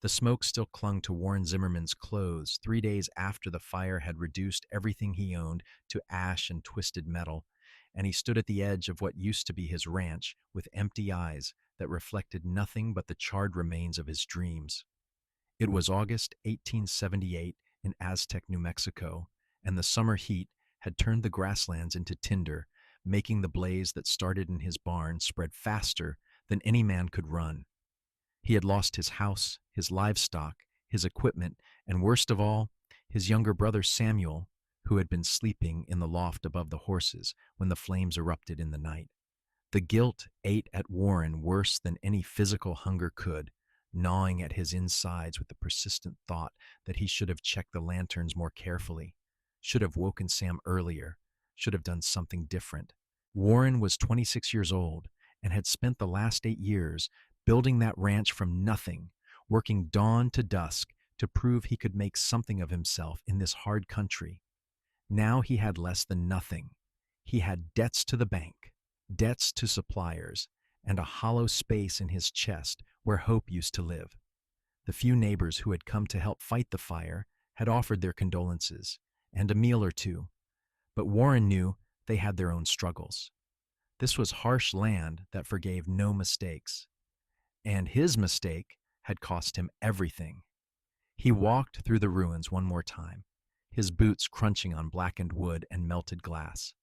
The smoke still clung to Warren Zimmerman's clothes 3 days after the fire had reduced everything he owned to ash and twisted metal, and he stood at the edge of what used to be his ranch with empty eyes that reflected nothing but the charred remains of his dreams. It was August 1878 in Aztec, New Mexico, and the summer heat had turned the grasslands into tinder, making the blaze that started in his barn spread faster than any man could run. He had lost his house, his livestock, his equipment, and worst of all, his younger brother Samuel, who had been sleeping in the loft above the horses when the flames erupted in the night. The guilt ate at Warren worse than any physical hunger could, gnawing at his insides with the persistent thought that he should have checked the lanterns more carefully, should have woken Sam earlier, should have done something different. Warren was 26 years old and had spent the last 8 years building that ranch from nothing, working dawn to dusk to prove he could make something of himself in this hard country. Now he had less than nothing. He had debts to the bank, debts to suppliers, and a hollow space in his chest where hope used to live. The few neighbors who had come to help fight the fire had offered their condolences and a meal or two, but Warren knew they had their own struggles. This was harsh land that forgave no mistakes, and his mistake had cost him everything. He walked through the ruins one more time, his boots crunching on blackened wood and melted glass.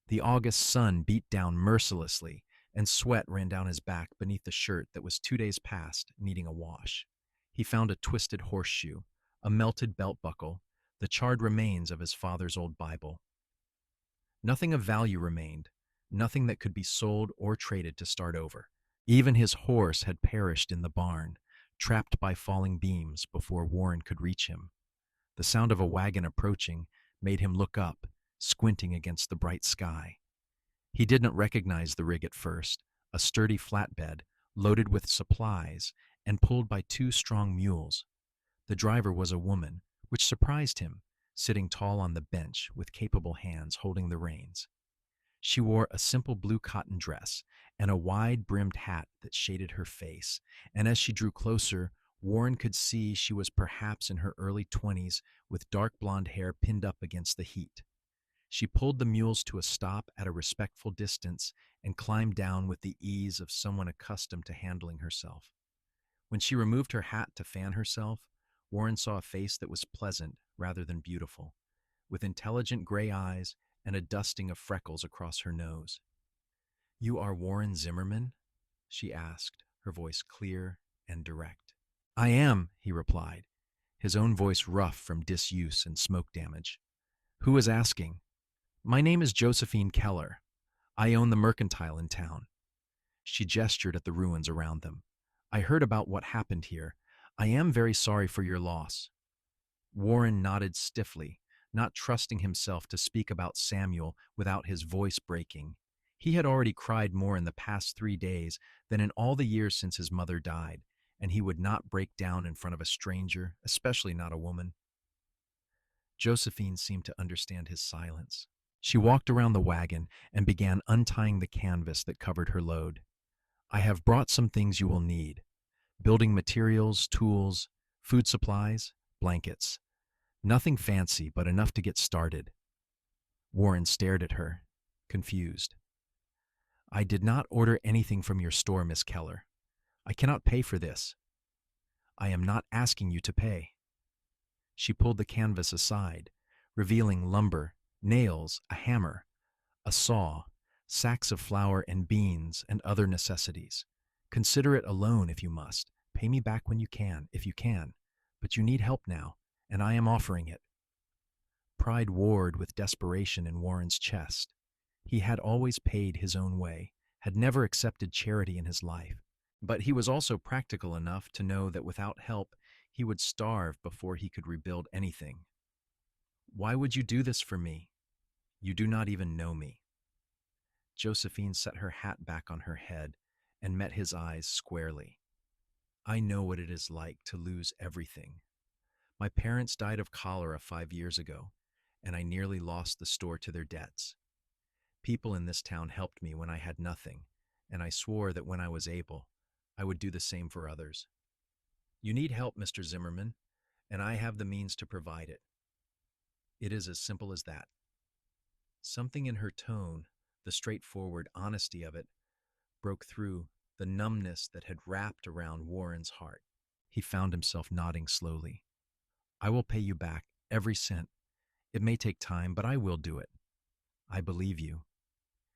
The August sun beat down mercilessly, and sweat ran down his back beneath the shirt that was 2 days past needing a wash. He found a twisted horseshoe, a melted belt buckle, the charred remains of his father's old Bible. Nothing of value remained, nothing that could be sold or traded to start over. Even his horse had perished in the barn, trapped by falling beams before Warren could reach him. The sound of a wagon approaching made him look up, squinting against the bright sky. He didn't recognize the rig at first, a sturdy flatbed, loaded with supplies, and pulled by 2 strong mules. The driver was a woman, which surprised him, sitting tall on the bench with capable hands holding the reins. She wore a simple blue cotton dress and a wide-brimmed hat that shaded her face, and as she drew closer, Warren could see she was perhaps in her early 20s with dark blonde hair pinned up against the heat. She pulled the mules to a stop at a respectful distance and climbed down with the ease of someone accustomed to handling herself. When she removed her hat to fan herself, Warren saw a face that was pleasant rather than beautiful, with intelligent gray eyes and a dusting of freckles across her nose. "You are Warren Zimmerman?" she asked, her voice clear and direct. "I am," he replied, his own voice rough from disuse and smoke damage. "Who is asking?" "My name is Josephine Keller. I own the mercantile in town." She gestured at the ruins around them. "I heard about what happened here. I am very sorry for your loss." Warren nodded stiffly, not trusting himself to speak about Samuel without his voice breaking. He had already cried more in the past 3 days than in all the years since his mother died, and he would not break down in front of a stranger, especially not a woman. Josephine seemed to understand his silence. She walked around the wagon and began untying the canvas that covered her load. "I have brought some things you will need: building materials, tools, food supplies, blankets. Nothing fancy, but enough to get started." Warren stared at her, confused. "I did not order anything from your store, Miss Keller. I cannot pay for this." "I am not asking you to pay." She pulled the canvas aside, revealing lumber, nails, a hammer, a saw, sacks of flour and beans, and other necessities. "Consider it a loan if you must. Pay me back when you can, if you can. But you need help now, and I am offering it." Pride warred with desperation in Warren's chest. He had always paid his own way, had never accepted charity in his life. But he was also practical enough to know that without help, he would starve before he could rebuild anything. "Why would you do this for me? You do not even know me." Josephine set her hat back on her head and met his eyes squarely. "I know what it is like to lose everything. My parents died of cholera 5 years ago, and I nearly lost the store to their debts. People in this town helped me when I had nothing, and I swore that when I was able, I would do the same for others." You need help, Mr. Zimmerman, and I have the means to provide it. It is as simple as that. Something in her tone, the straightforward honesty of it, broke through the numbness that had wrapped around Warren's heart. He found himself nodding slowly. I will pay you back every cent. It may take time, but I will do it. I believe you.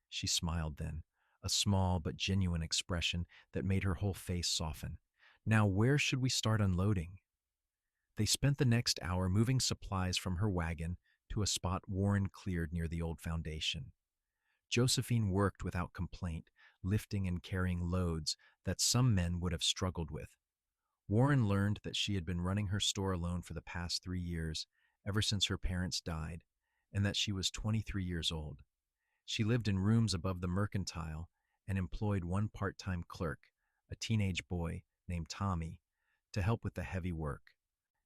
She smiled then, a small but genuine expression that made her whole face soften. Now, where should we start unloading? They spent the next hour moving supplies from her wagon to a spot Warren cleared near the old foundation. Josephine worked without complaint, lifting and carrying loads that some men would have struggled with. Warren learned that she had been running her store alone for the past 3 years, ever since her parents died, and that she was 23 years old. She lived in rooms above the mercantile and employed one part-time clerk, a teenage boy named Tommy, to help with the heavy work.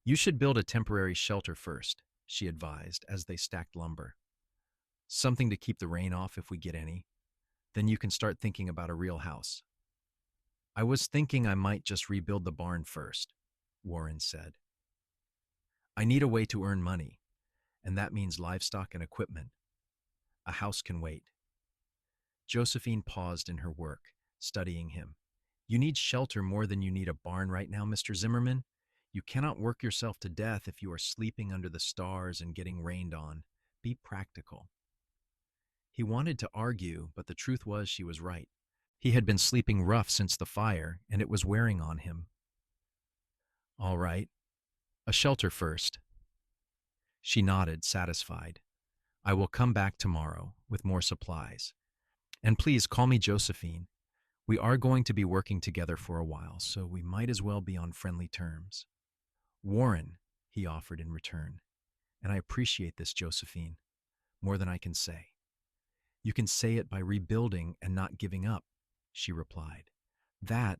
You should build a temporary shelter first, she advised as they stacked lumber. Something to keep the rain off if we get any. Then you can start thinking about a real house. I was thinking I might just rebuild the barn first, Warren said. I need a way to earn money, and that means livestock and equipment. A house can wait. Josephine paused in her work, studying him. You need shelter more than you need a barn right now, Mr. Zimmerman. You cannot work yourself to death if you are sleeping under the stars and getting rained on. Be practical. He wanted to argue, but the truth was she was right. He had been sleeping rough since the fire, and it was wearing on him. All right, a shelter first. She nodded, satisfied. I will come back tomorrow with more supplies. And please call me Josephine. We are going to be working together for a while, so we might as well be on friendly terms. Warren, he offered in return. And I appreciate this, Josephine, more than I can say. You can say it by rebuilding and not giving up, she replied. That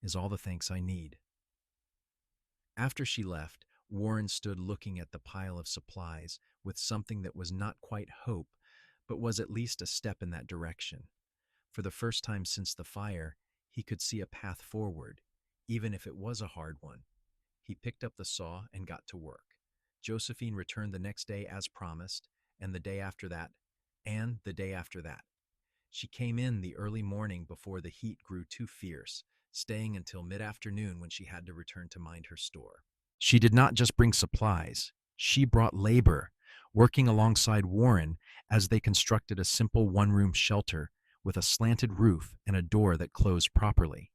is all the thanks I need. After she left, Warren stood looking at the pile of supplies with something that was not quite hope, but was at least a step in that direction. For the first time since the fire, he could see a path forward, even if it was a hard one. He picked up the saw and got to work. Josephine returned the next day as promised, and the day after that, and the day after that. She came in the early morning before the heat grew too fierce, staying until mid-afternoon when she had to return to mind her store. She did not just bring supplies, she brought labor, working alongside Warren as they constructed a simple one-room shelter with a slanted roof and a door that closed properly.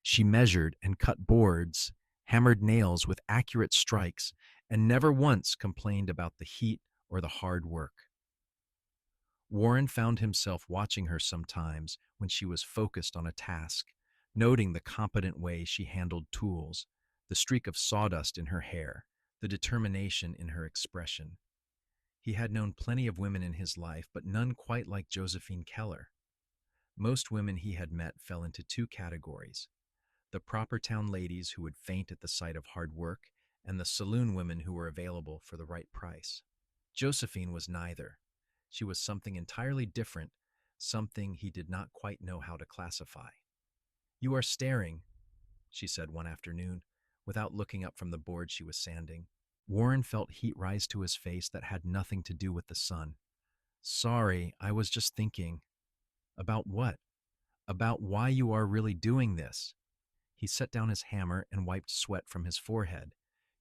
She measured and cut boards, hammered nails with accurate strikes, and never once complained about the heat or the hard work. Warren found himself watching her sometimes when she was focused on a task, noting the competent way she handled tools, the streak of sawdust in her hair, the determination in her expression. He had known plenty of women in his life, but none quite like Josephine Keller. Most women he had met fell into two categories: the proper town ladies who would faint at the sight of hard work, and the saloon women who were available for the right price. Josephine was neither. She was something entirely different, something he did not quite know how to classify. You are staring, she said one afternoon, without looking up from the board she was sanding. Warren felt heat rise to his face that had nothing to do with the sun. Sorry, I was just thinking. About what? About why you are really doing this. He set down his hammer and wiped sweat from his forehead.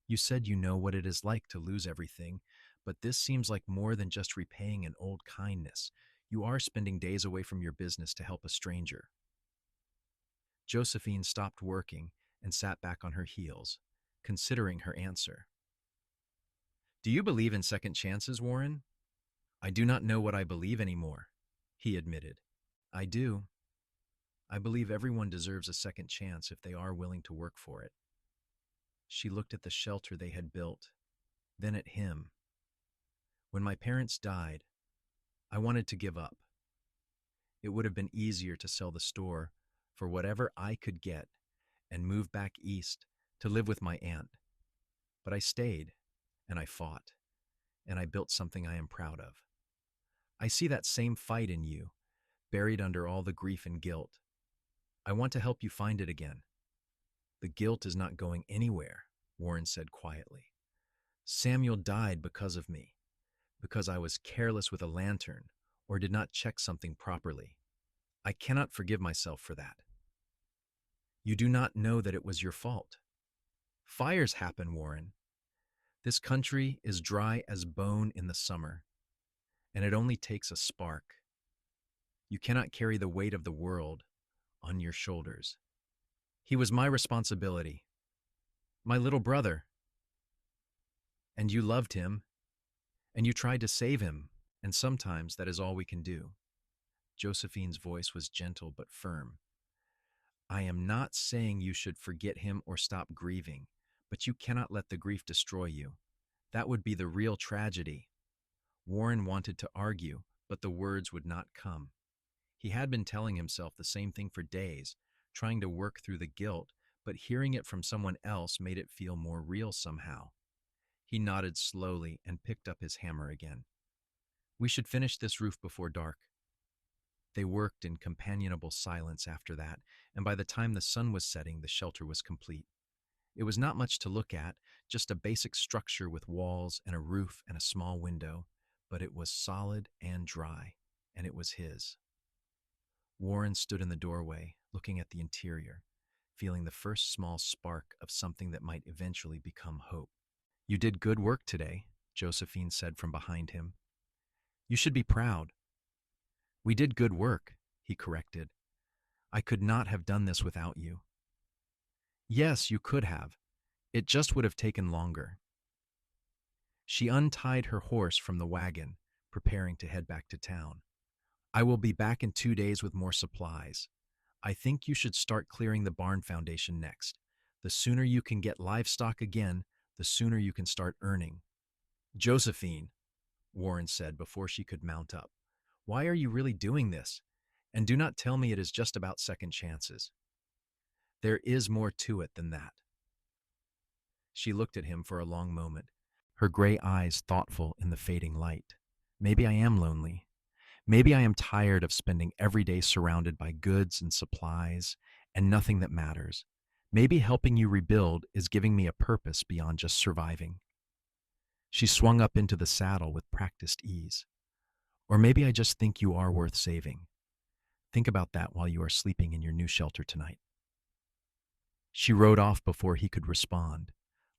You said you know what it is like to lose everything, but this seems like more than just repaying an old kindness. You are spending days away from your business to help a stranger. Josephine stopped working and sat back on her heels, considering her answer. Do you believe in second chances, Warren? I do not know what I believe anymore, he admitted. I do. I believe everyone deserves a second chance if they are willing to work for it. She looked at the shelter they had built, then at him. When my parents died, I wanted to give up. It would have been easier to sell the store for whatever I could get and move back east to live with my aunt. But I stayed, and I fought, and I built something I am proud of. I see that same fight in you, buried under all the grief and guilt. I want to help you find it again. The guilt is not going anywhere, Warren said quietly. Samuel died because of me, because I was careless with a lantern or did not check something properly. I cannot forgive myself for that. You do not know that it was your fault. Fires happen, Warren. This country is dry as bone in the summer, and it only takes a spark. You cannot carry the weight of the world on your shoulders. He was my responsibility, my little brother, and you loved him, and you tried to save him, and sometimes that is all we can do. Josephine's voice was gentle but firm. I am not saying you should forget him or stop grieving, but you cannot let the grief destroy you. That would be the real tragedy. Warren wanted to argue, but the words would not come. He had been telling himself the same thing for days, trying to work through the guilt, but hearing it from someone else made it feel more real somehow. He nodded slowly and picked up his hammer again. We should finish this roof before dark. They worked in companionable silence after that, and by the time the sun was setting, the shelter was complete. It was not much to look at, just a basic structure with walls and a roof and a small window, but it was solid and dry, and it was his. Warren stood in the doorway, looking at the interior, feeling the first small spark of something that might eventually become hope. You did good work today, Josephine said from behind him. You should be proud. We did good work, he corrected. I could not have done this without you. Yes, you could have. It just would have taken longer. She untied her horse from the wagon, preparing to head back to town. I will be back in 2 days with more supplies. I think you should start clearing the barn foundation next. The sooner you can get livestock again, the sooner you can start earning. Josephine, Warren said before she could mount up, why are you really doing this? And do not tell me it is just about second chances. There is more to it than that. She looked at him for a long moment, her gray eyes thoughtful in the fading light. Maybe I am lonely. Maybe I am tired of spending every day surrounded by goods and supplies and nothing that matters. Maybe helping you rebuild is giving me a purpose beyond just surviving. She swung up into the saddle with practiced ease. Or maybe I just think you are worth saving. Think about that while you are sleeping in your new shelter tonight. She rode off before he could respond,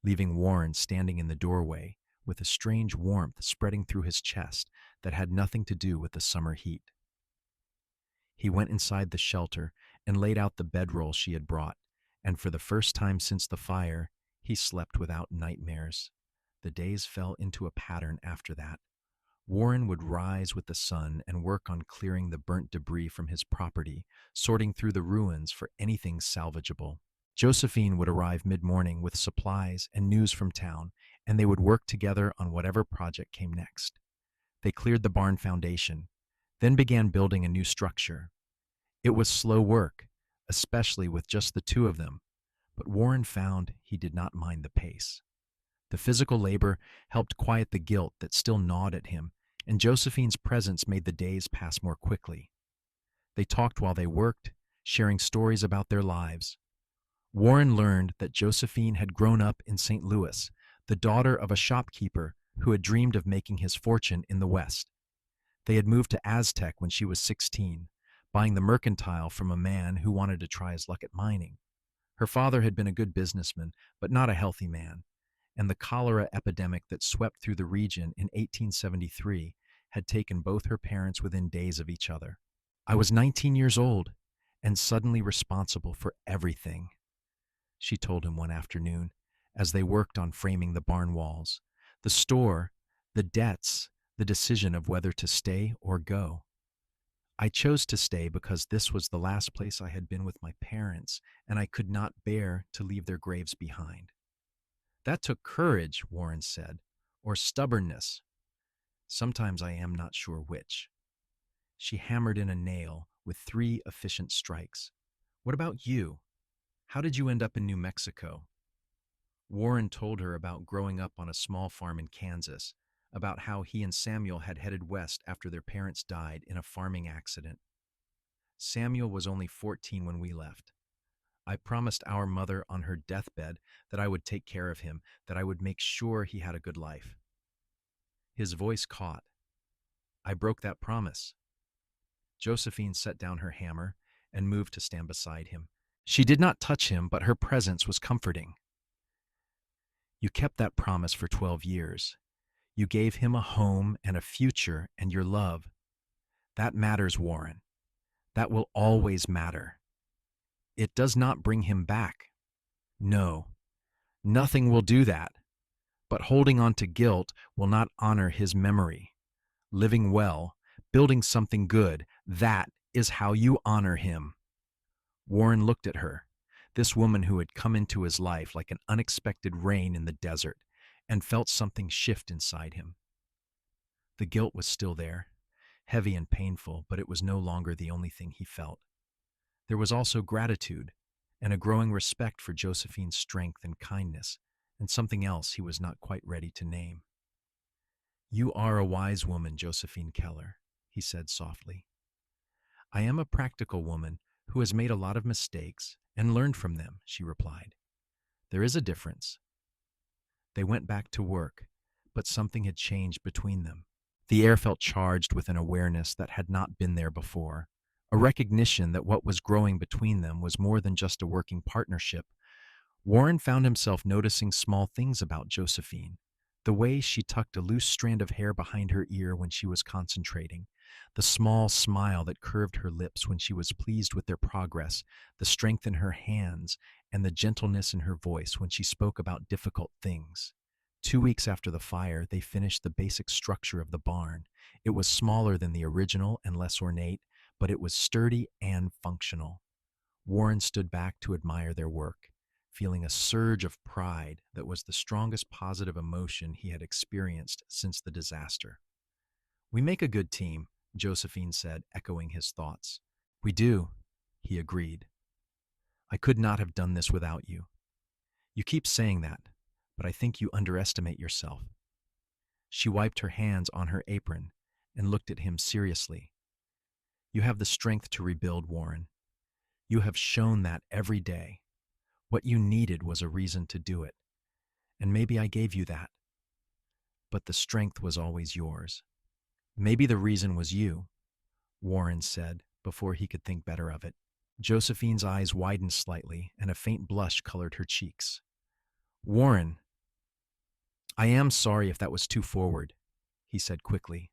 leaving Warren standing in the doorway with a strange warmth spreading through his chest that had nothing to do with the summer heat. He went inside the shelter and laid out the bedroll she had brought, and for the first time since the fire, he slept without nightmares. The days fell into a pattern after that. Warren would rise with the sun and work on clearing the burnt debris from his property, sorting through the ruins for anything salvageable. Josephine would arrive mid-morning with supplies and news from town, and they would work together on whatever project came next. They cleared the barn foundation, then began building a new structure. It was slow work, especially with just the two of them, but Warren found he did not mind the pace. The physical labor helped quiet the guilt that still gnawed at him, and Josephine's presence made the days pass more quickly. They talked while they worked, sharing stories about their lives. Warren learned that Josephine had grown up in St. Louis, the daughter of a shopkeeper who had dreamed of making his fortune in the West. They had moved to Aztec when she was 16, buying the mercantile from a man who wanted to try his luck at mining. Her father had been a good businessman, but not a healthy man, and the cholera epidemic that swept through the region in 1873 had taken both her parents within days of each other. I was 19 years old and suddenly responsible for everything, she told him one afternoon as they worked on framing the barn walls, the store, the debts, the decision of whether to stay or go. I chose to stay because this was the last place I had been with my parents, and I could not bear to leave their graves behind. That took courage, Warren said, or stubbornness. Sometimes I am not sure which. She hammered in a nail with 3 efficient strikes. What about you? How did you end up in New Mexico? Warren told her about growing up on a small farm in Kansas, about how he and Samuel had headed west after their parents died in a farming accident. Samuel was only 14 when we left. I promised our mother on her deathbed that I would take care of him, that I would make sure he had a good life. His voice caught. I broke that promise. Josephine set down her hammer and moved to stand beside him. She did not touch him, but her presence was comforting. You kept that promise for 12 years. You gave him a home and a future and your love. That matters, Warren. That will always matter. It does not bring him back. No, nothing will do that. But holding on to guilt will not honor his memory. Living well, building something good, that is how you honor him. Warren looked at her, this woman who had come into his life like an unexpected rain in the desert, and felt something shift inside him. The guilt was still there, heavy and painful, but it was no longer the only thing he felt. There was also gratitude and a growing respect for Josephine's strength and kindness, and something else he was not quite ready to name. You are a wise woman, Josephine Keller, he said softly. I am a practical woman who has made a lot of mistakes and learned from them, she replied. There is a difference. They went back to work, but something had changed between them. The air felt charged with an awareness that had not been there before, a recognition that what was growing between them was more than just a working partnership. Warren found himself noticing small things about Josephine. The way she tucked a loose strand of hair behind her ear when she was concentrating, the small smile that curved her lips when she was pleased with their progress, the strength in her hands, and the gentleness in her voice when she spoke about difficult things. 2 weeks after the fire, they finished the basic structure of the barn. It was smaller than the original and less ornate, but it was sturdy and functional. Warren stood back to admire their work, feeling a surge of pride that was the strongest positive emotion he had experienced since the disaster. We make a good team, Josephine said, echoing his thoughts. We do, he agreed. I could not have done this without you. You keep saying that, but I think you underestimate yourself. She wiped her hands on her apron and looked at him seriously. You have the strength to rebuild, Warren. You have shown that every day. What you needed was a reason to do it, and maybe I gave you that. But the strength was always yours. Maybe the reason was you, Warren said before he could think better of it. Josephine's eyes widened slightly, and a faint blush colored her cheeks. Warren, I am sorry if that was too forward, he said quickly.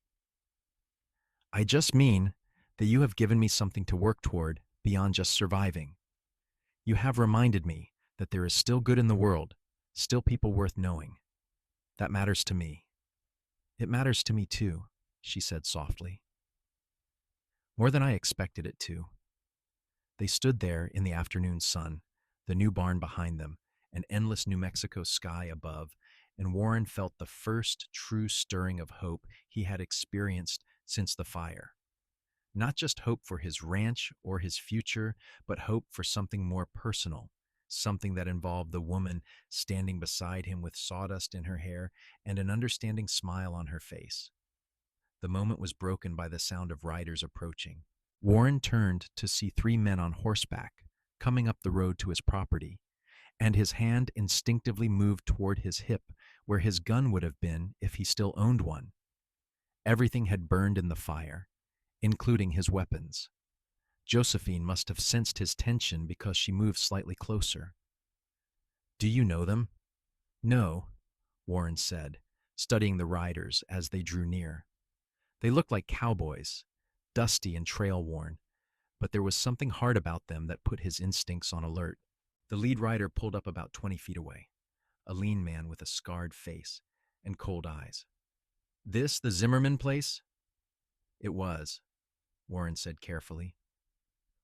I just mean that you have given me something to work toward beyond just surviving. You have reminded me that there is still good in the world, still people worth knowing. That matters to me. It matters to me too, she said softly. More than I expected it to. They stood there in the afternoon sun, the new barn behind them, an endless New Mexico sky above, and Warren felt the first true stirring of hope he had experienced since the fire. Not just hope for his ranch or his future, but hope for something more personal, something that involved the woman standing beside him with sawdust in her hair and an understanding smile on her face. The moment was broken by the sound of riders approaching. Warren turned to see 3 men on horseback coming up the road to his property, and his hand instinctively moved toward his hip where his gun would have been if he still owned one. Everything had burned in the fire, including his weapons. Josephine must have sensed his tension because she moved slightly closer. Do you know them? No, Warren said, studying the riders as they drew near. They looked like cowboys, dusty and trail-worn, but there was something hard about them that put his instincts on alert. The lead rider pulled up about 20 feet away, a lean man with a scarred face and cold eyes. This the Zimmerman place? It was, Warren said carefully.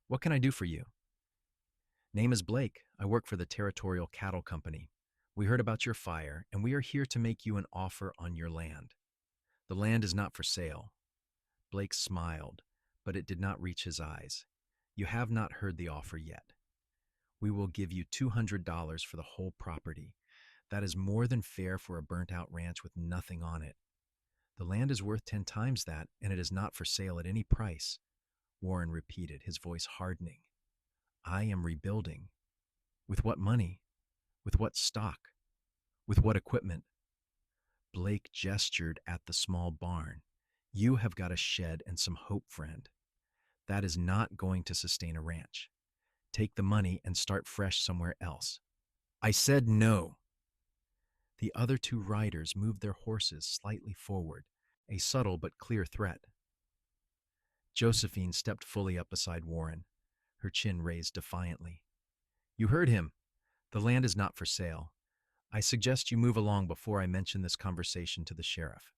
What can I do for you? Name is Blake. I work for the Territorial Cattle Company. We heard about your fire, and we are here to make you an offer on your land. The land is not for sale. Blake smiled, but it did not reach his eyes. You have not heard the offer yet. We will give you $200 for the whole property. That is more than fair for a burnt-out ranch with nothing on it. The land is worth 10 times that, and it is not for sale at any price, Warren repeated, his voice hardening. I am rebuilding. With what money? With what stock? With what equipment? Blake gestured at the small barn. You have got a shed and some hope, friend. That is not going to sustain a ranch. Take the money and start fresh somewhere else. I said no. The other two riders moved their horses slightly forward, a subtle but clear threat. Josephine stepped fully up beside Warren, her chin raised defiantly. You heard him. The land is not for sale. I suggest you move along before I mention this conversation to the sheriff.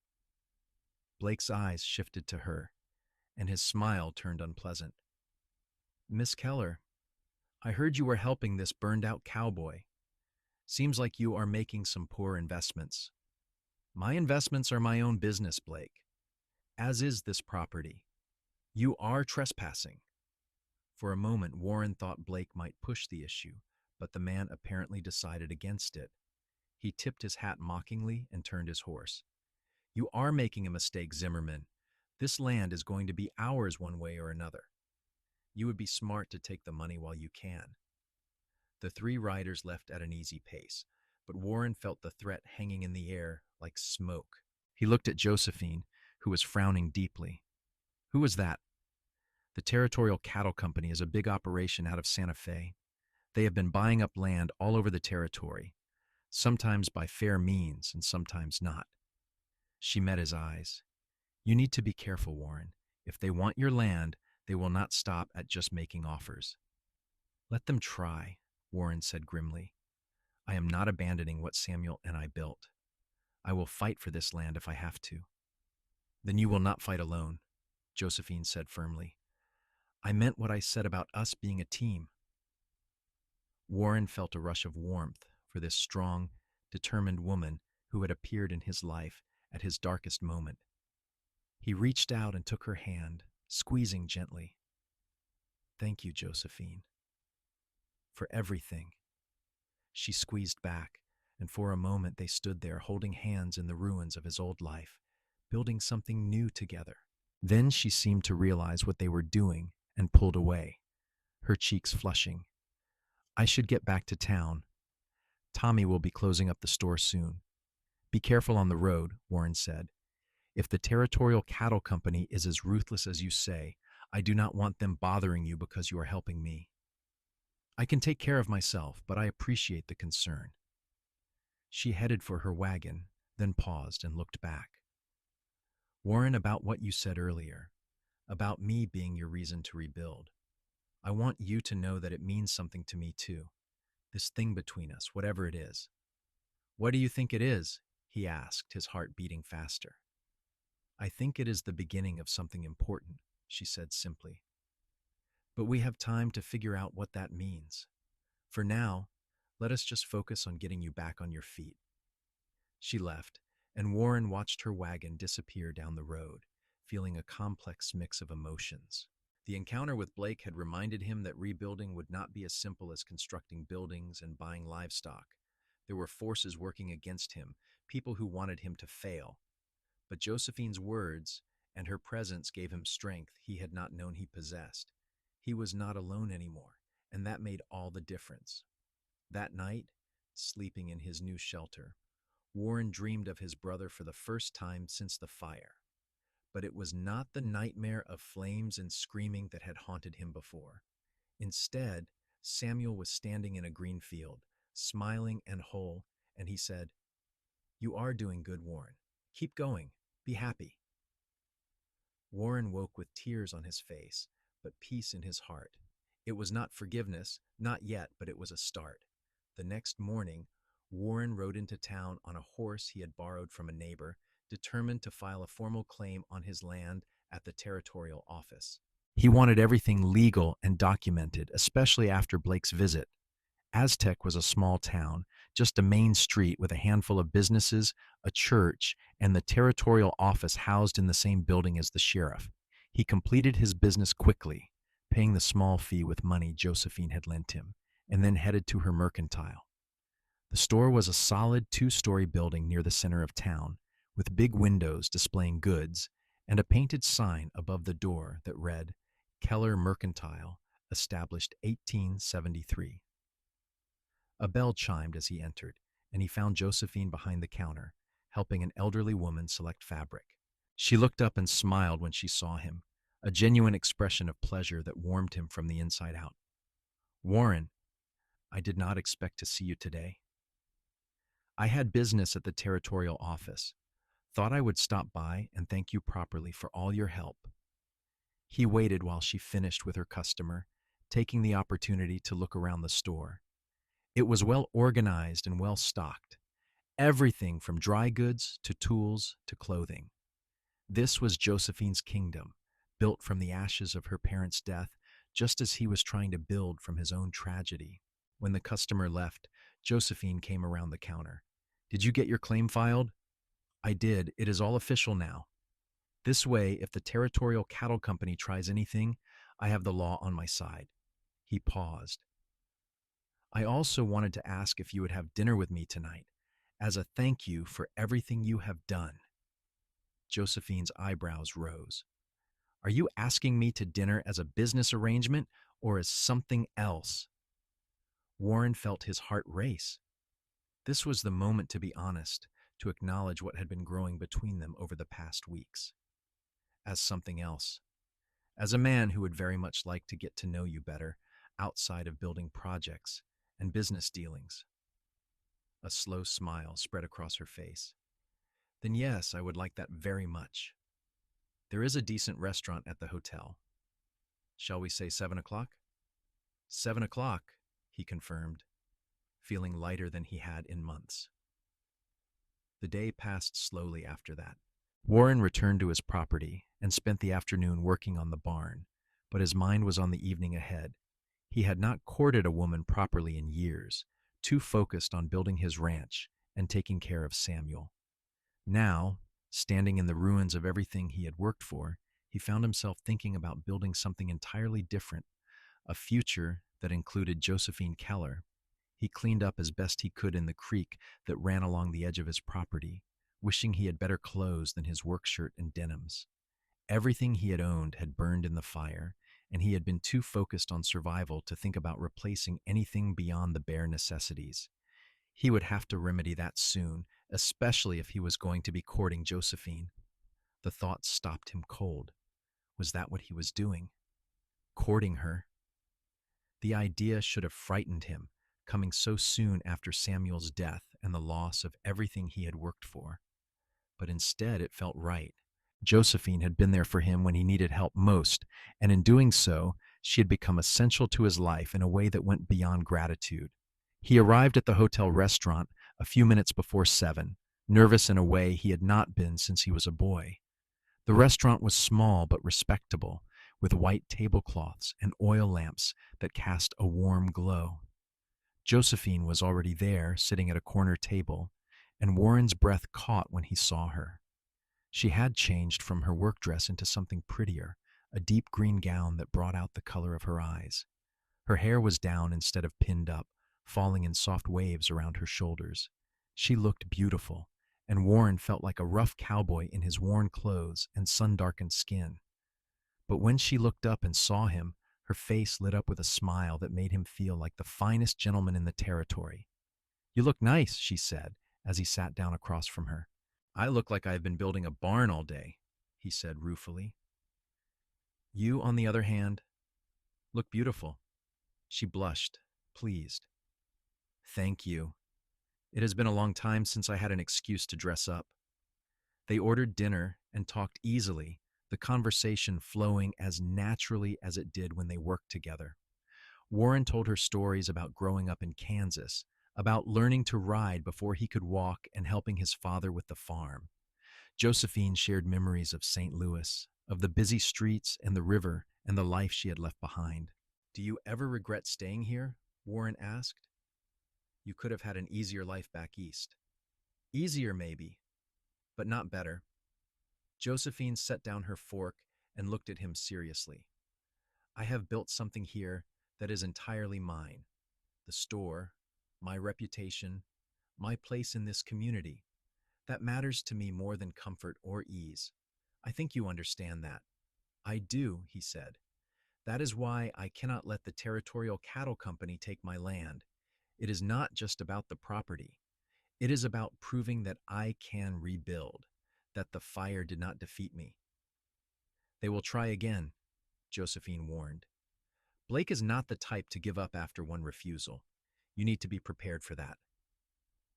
Blake's eyes shifted to her, and his smile turned unpleasant. Miss Keller, I heard you were helping this burned-out cowboy. Seems like you are making some poor investments. My investments are my own business, Blake, as is this property. You are trespassing. For a moment, Warren thought Blake might push the issue, but the man apparently decided against it. He tipped his hat mockingly and turned his horse. You are making a mistake, Zimmerman. This land is going to be ours one way or another. You would be smart to take the money while you can. The three riders left at an easy pace, but Warren felt the threat hanging in the air like smoke. He looked at Josephine, who was frowning deeply. Who was that? The Territorial Cattle Company is a big operation out of Santa Fe. They have been buying up land all over the territory, sometimes by fair means and sometimes not. She met his eyes. You need to be careful, Warren. If they want your land, they will not stop at just making offers. Let them try, Warren said grimly. I am not abandoning what Samuel and I built. I will fight for this land if I have to. Then you will not fight alone, Josephine said firmly. I meant what I said about us being a team. Warren felt a rush of warmth for this strong, determined woman who had appeared in his life at his darkest moment. He reached out and took her hand, squeezing gently. Thank you, Josephine. For everything. She squeezed back, and for a moment they stood there holding hands in the ruins of his old life, building something new together. Then she seemed to realize what they were doing and pulled away, her cheeks flushing. I should get back to town. Tommy will be closing up the store soon. Be careful on the road, Warren said. If the Territorial Cattle Company is as ruthless as you say, I do not want them bothering you because you are helping me. I can take care of myself, but I appreciate the concern. She headed for her wagon, then paused and looked back. Warren, about what you said earlier, about me being your reason to rebuild. I want you to know that it means something to me too. This thing between us, whatever it is. What do you think it is? He asked, his heart beating faster. I think it is the beginning of something important, she said simply. But we have time to figure out what that means. For now, let us just focus on getting you back on your feet. She left, and Warren watched her wagon disappear down the road, feeling a complex mix of emotions. The encounter with Blake had reminded him that rebuilding would not be as simple as constructing buildings and buying livestock. There were forces working against him, people who wanted him to fail. But Josephine's words and her presence gave him strength he had not known he possessed. He was not alone anymore, and that made all the difference. That night, sleeping in his new shelter, Warren dreamed of his brother for the first time since the fire. But it was not the nightmare of flames and screaming that had haunted him before. Instead, Samuel was standing in a green field, smiling and whole, and he said, You are doing good, Warren. Keep going. Be happy. Warren woke with tears on his face, but peace in his heart. It was not forgiveness, not yet, but it was a start. The next morning, Warren rode into town on a horse he had borrowed from a neighbor, determined to file a formal claim on his land at the territorial office. He wanted everything legal and documented, especially after Blake's visit. Aztec was a small town, just a main street with a handful of businesses, a church, and the territorial office housed in the same building as the sheriff. He completed his business quickly, paying the small fee with money Josephine had lent him, and then headed to her mercantile. The store was a solid 2-story building near the center of town, with big windows displaying goods and a painted sign above the door that read, Keller Mercantile, established 1873. A bell chimed as he entered, and he found Josephine behind the counter, helping an elderly woman select fabric. She looked up and smiled when she saw him, a genuine expression of pleasure that warmed him from the inside out. Warren, I did not expect to see you today. I had business at the territorial office. Thought I would stop by and thank you properly for all your help. He waited while she finished with her customer, taking the opportunity to look around the store. It was well organized and well stocked, everything from dry goods to tools to clothing. This was Josephine's kingdom, built from the ashes of her parents' death, just as he was trying to build from his own tragedy. When the customer left, Josephine came around the counter. Did you get your claim filed? I did. It is all official now. This way, if the Territorial Cattle Company tries anything, I have the law on my side. He paused. I also wanted to ask if you would have dinner with me tonight, as a thank you for everything you have done. Josephine's eyebrows rose. Are you asking me to dinner as a business arrangement or as something else? Warren felt his heart race. This was the moment to be honest, to acknowledge what had been growing between them over the past weeks. As something else. As a man who would very much like to get to know you better outside of building projects and business dealings. A slow smile spread across her face. Then yes, I would like that very much. There is a decent restaurant at the hotel. Shall we say 7 o'clock? 7 o'clock, he confirmed, feeling lighter than he had in months. The day passed slowly after that. Warren returned to his property and spent the afternoon working on the barn, but his mind was on the evening ahead. He had not courted a woman properly in years, too focused on building his ranch and taking care of Samuel. Now, standing in the ruins of everything he had worked for, he found himself thinking about building something entirely different, a future that included Josephine Keller. He cleaned up as best he could in the creek that ran along the edge of his property, wishing he had better clothes than his work shirt and denims. Everything he had owned had burned in the fire, and he had been too focused on survival to think about replacing anything beyond the bare necessities. He would have to remedy that soon, especially if he was going to be courting Josephine. The thought stopped him cold. Was that what he was doing? Courting her? The idea should have frightened him, coming so soon after Samuel's death and the loss of everything he had worked for. But instead it felt right. Josephine had been there for him when he needed help most, and in doing so, she had become essential to his life in a way that went beyond gratitude. He arrived at the hotel restaurant a few minutes before 7, nervous in a way he had not been since he was a boy. The restaurant was small but respectable, with white tablecloths and oil lamps that cast a warm glow. Josephine was already there, sitting at a corner table, and Warren's breath caught when he saw her. She had changed from her work dress into something prettier, a deep green gown that brought out the color of her eyes. Her hair was down instead of pinned up, falling in soft waves around her shoulders. She looked beautiful, and Warren felt like a rough cowboy in his worn clothes and sun-darkened skin. But when she looked up and saw him, her face lit up with a smile that made him feel like the finest gentleman in the territory. "You look nice," she said, as he sat down across from her. "I look like I have been building a barn all day," he said ruefully. "You, on the other hand, look beautiful." She blushed, pleased. "Thank you. It has been a long time since I had an excuse to dress up." They ordered dinner and talked easily, the conversation flowing as naturally as it did when they worked together. Warren told her stories about growing up in Kansas, about learning to ride before he could walk and helping his father with the farm. Josephine shared memories of St. Louis, of the busy streets and the river and the life she had left behind. "Do you ever regret staying here?" Warren asked. "You could have had an easier life back east." "Easier, maybe, but not better." Josephine set down her fork and looked at him seriously. "I have built something here that is entirely mine. The store, my reputation, my place in this community. That matters to me more than comfort or ease. I think you understand that." "I do," he said. "That is why I cannot let the Territorial Cattle Company take my land. It is not just about the property. It is about proving that I can rebuild, that the fire did not defeat me. They will try again, Josephine warned. Blake is not the type to give up after one refusal. You need to be prepared for that.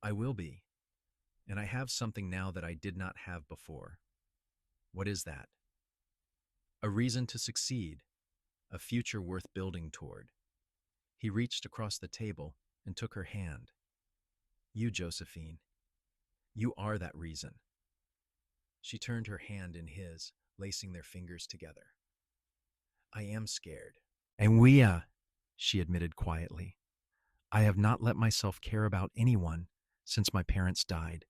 I will be, and I have something now that I did not have before. What is that? A reason to succeed, a future worth building toward. He reached across the table and took her hand. You, Josephine, you are that reason. She turned her hand in his, lacing their fingers together. I am scared. And she admitted quietly, I have not let myself care about anyone since my parents died.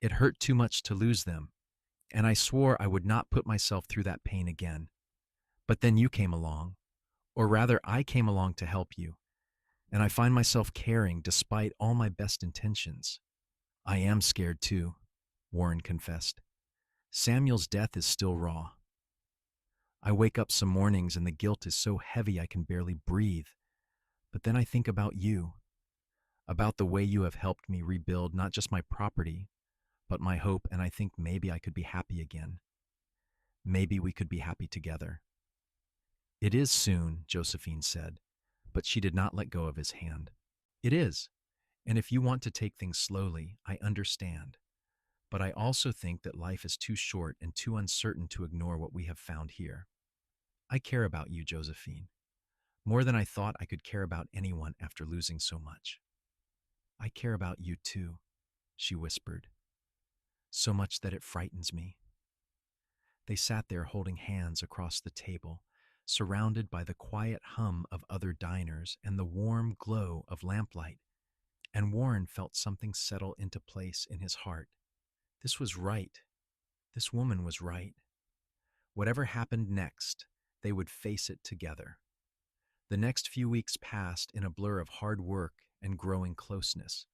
It hurt too much to lose them, and I swore I would not put myself through that pain again. But then you came along, or rather I came along to help you, and I find myself caring despite all my best intentions. I am scared too, Warren confessed. Samuel's death is still raw. I wake up some mornings and the guilt is so heavy I can barely breathe. But then I think about you, about the way you have helped me rebuild not just my property, but my hope, and I think maybe I could be happy again. Maybe we could be happy together. It is soon, Josephine said, but she did not let go of his hand. It is, and if you want to take things slowly, I understand. But I also think that life is too short and too uncertain to ignore what we have found here. I care about you, Josephine, more than I thought I could care about anyone after losing so much. I care about you too, she whispered, so much that it frightens me. They sat there holding hands across the table, surrounded by the quiet hum of other diners and the warm glow of lamplight, and Warren felt something settle into place in his heart. This was right. This woman was right. Whatever happened next, they would face it together. The next few weeks passed in a blur of hard work and growing closeness.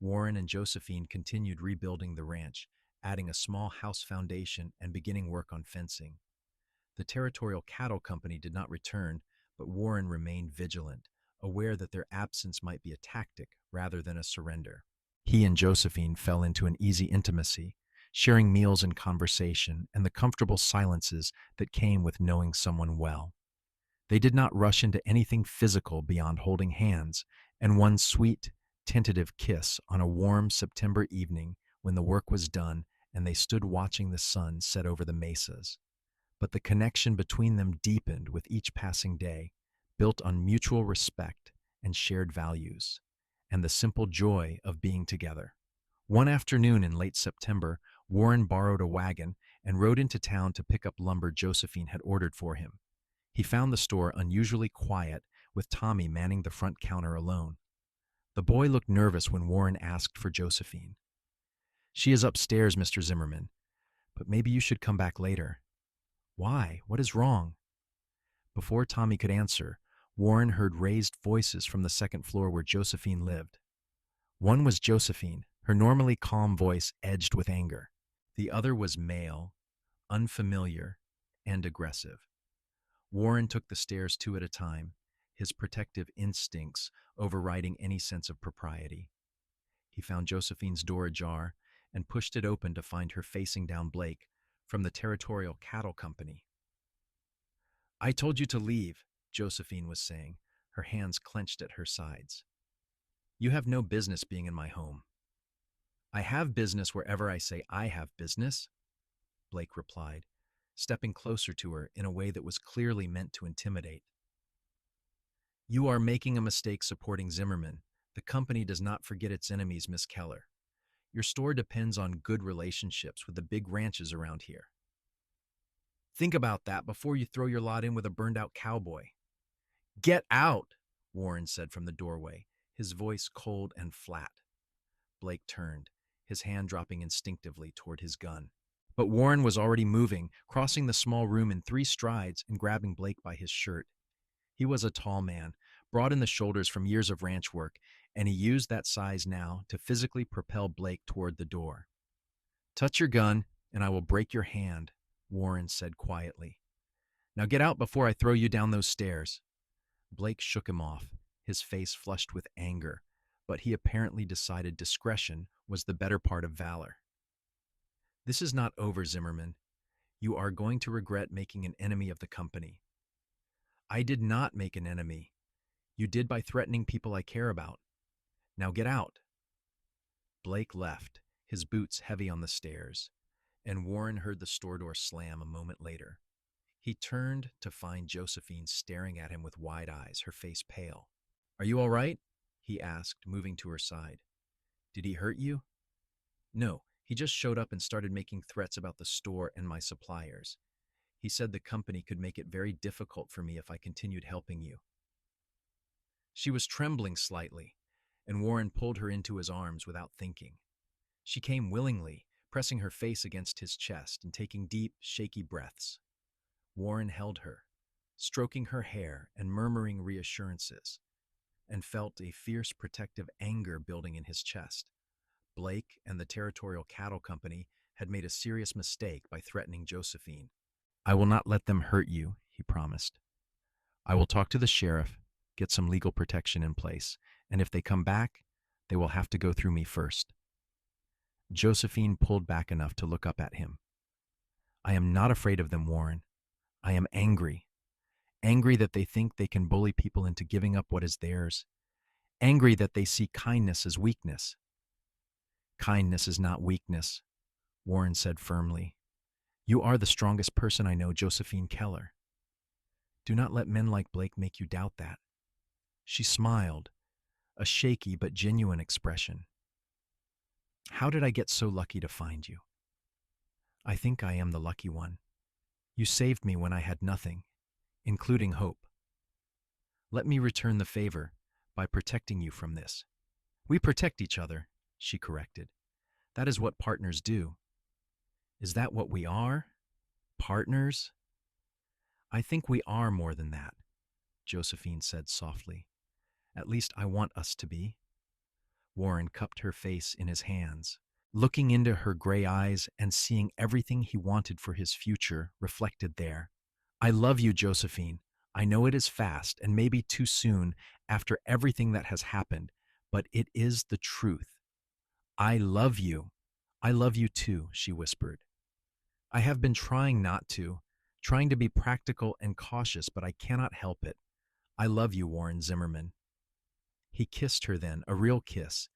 Warren and Josephine continued rebuilding the ranch, adding a small house foundation and beginning work on fencing. The Territorial Cattle Company did not return, but Warren remained vigilant, aware that their absence might be a tactic rather than a surrender. He and Josephine fell into an easy intimacy, sharing meals and conversation and the comfortable silences that came with knowing someone well. They did not rush into anything physical beyond holding hands and one sweet, tentative kiss on a warm September evening when the work was done and they stood watching the sun set over the mesas. But the connection between them deepened with each passing day, built on mutual respect and shared values, and the simple joy of being together. One afternoon in late September, Warren borrowed a wagon and rode into town to pick up lumber Josephine had ordered for him. He found the store unusually quiet, with Tommy manning the front counter alone. The boy looked nervous when Warren asked for Josephine. She is upstairs, Mr. Zimmerman, but maybe you should come back later. Why? What is wrong? Before Tommy could answer, Warren heard raised voices from the second floor where Josephine lived. One was Josephine, her normally calm voice edged with anger. The other was male, unfamiliar, and aggressive. Warren took the stairs two at a time, his protective instincts overriding any sense of propriety. He found Josephine's door ajar and pushed it open to find her facing down Blake from the Territorial Cattle Company. I told you to leave, Josephine was saying, her hands clenched at her sides. You have no business being in my home. I have business wherever I say I have business, Blake replied, stepping closer to her in a way that was clearly meant to intimidate. You are making a mistake supporting Zimmerman. The company does not forget its enemies, Miss Keller. Your store depends on good relationships with the big ranches around here. Think about that before you throw your lot in with a burned-out cowboy. Get out, Warren said from the doorway, his voice cold and flat. Blake turned, his hand dropping instinctively toward his gun. But Warren was already moving, crossing the small room in 3 strides and grabbing Blake by his shirt. He was a tall man, broad in the shoulders from years of ranch work, and he used that size now to physically propel Blake toward the door. Touch your gun, and I will break your hand, Warren said quietly. Now get out before I throw you down those stairs. Blake shook him off, his face flushed with anger, but he apparently decided discretion was the better part of valor. This is not over, Zimmerman. You are going to regret making an enemy of the company. I did not make an enemy. You did by threatening people I care about. Now get out. Blake left, his boots heavy on the stairs, and Warren heard the store door slam a moment later. He turned to find Josephine staring at him with wide eyes, her face pale. Are you all right? He asked, moving to her side. Did he hurt you? No, he just showed up and started making threats about the store and my suppliers. He said the company could make it very difficult for me if I continued helping you. She was trembling slightly, and Warren pulled her into his arms without thinking. She came willingly, pressing her face against his chest and taking deep, shaky breaths. Warren held her, stroking her hair and murmuring reassurances, and felt a fierce protective anger building in his chest. Blake and the Territorial Cattle Company had made a serious mistake by threatening Josephine. I will not let them hurt you, he promised. I will talk to the sheriff, get some legal protection in place, and if they come back, they will have to go through me first. Josephine pulled back enough to look up at him. I am not afraid of them, Warren. I am angry. Angry that they think they can bully people into giving up what is theirs. Angry that they see kindness as weakness. Kindness is not weakness, Warren said firmly. You are the strongest person I know, Josephine Keller. Do not let men like Blake make you doubt that. She smiled, a shaky but genuine expression. How did I get so lucky to find you? I think I am the lucky one. You saved me when I had nothing, including hope. Let me return the favor by protecting you from this. We protect each other, she corrected. That is what partners do. Is that what we are? Partners? I think we are more than that, Josephine said softly. At least I want us to be. Warren cupped her face in his hands, looking into her gray eyes and seeing everything he wanted for his future reflected there. I love you, Josephine. I know it is fast and maybe too soon after everything that has happened, but it is the truth. I love you. I love you too, she whispered. I have been trying not to, trying to be practical and cautious, but I cannot help it. I love you, Warren Zimmerman. He kissed her then, a real kiss,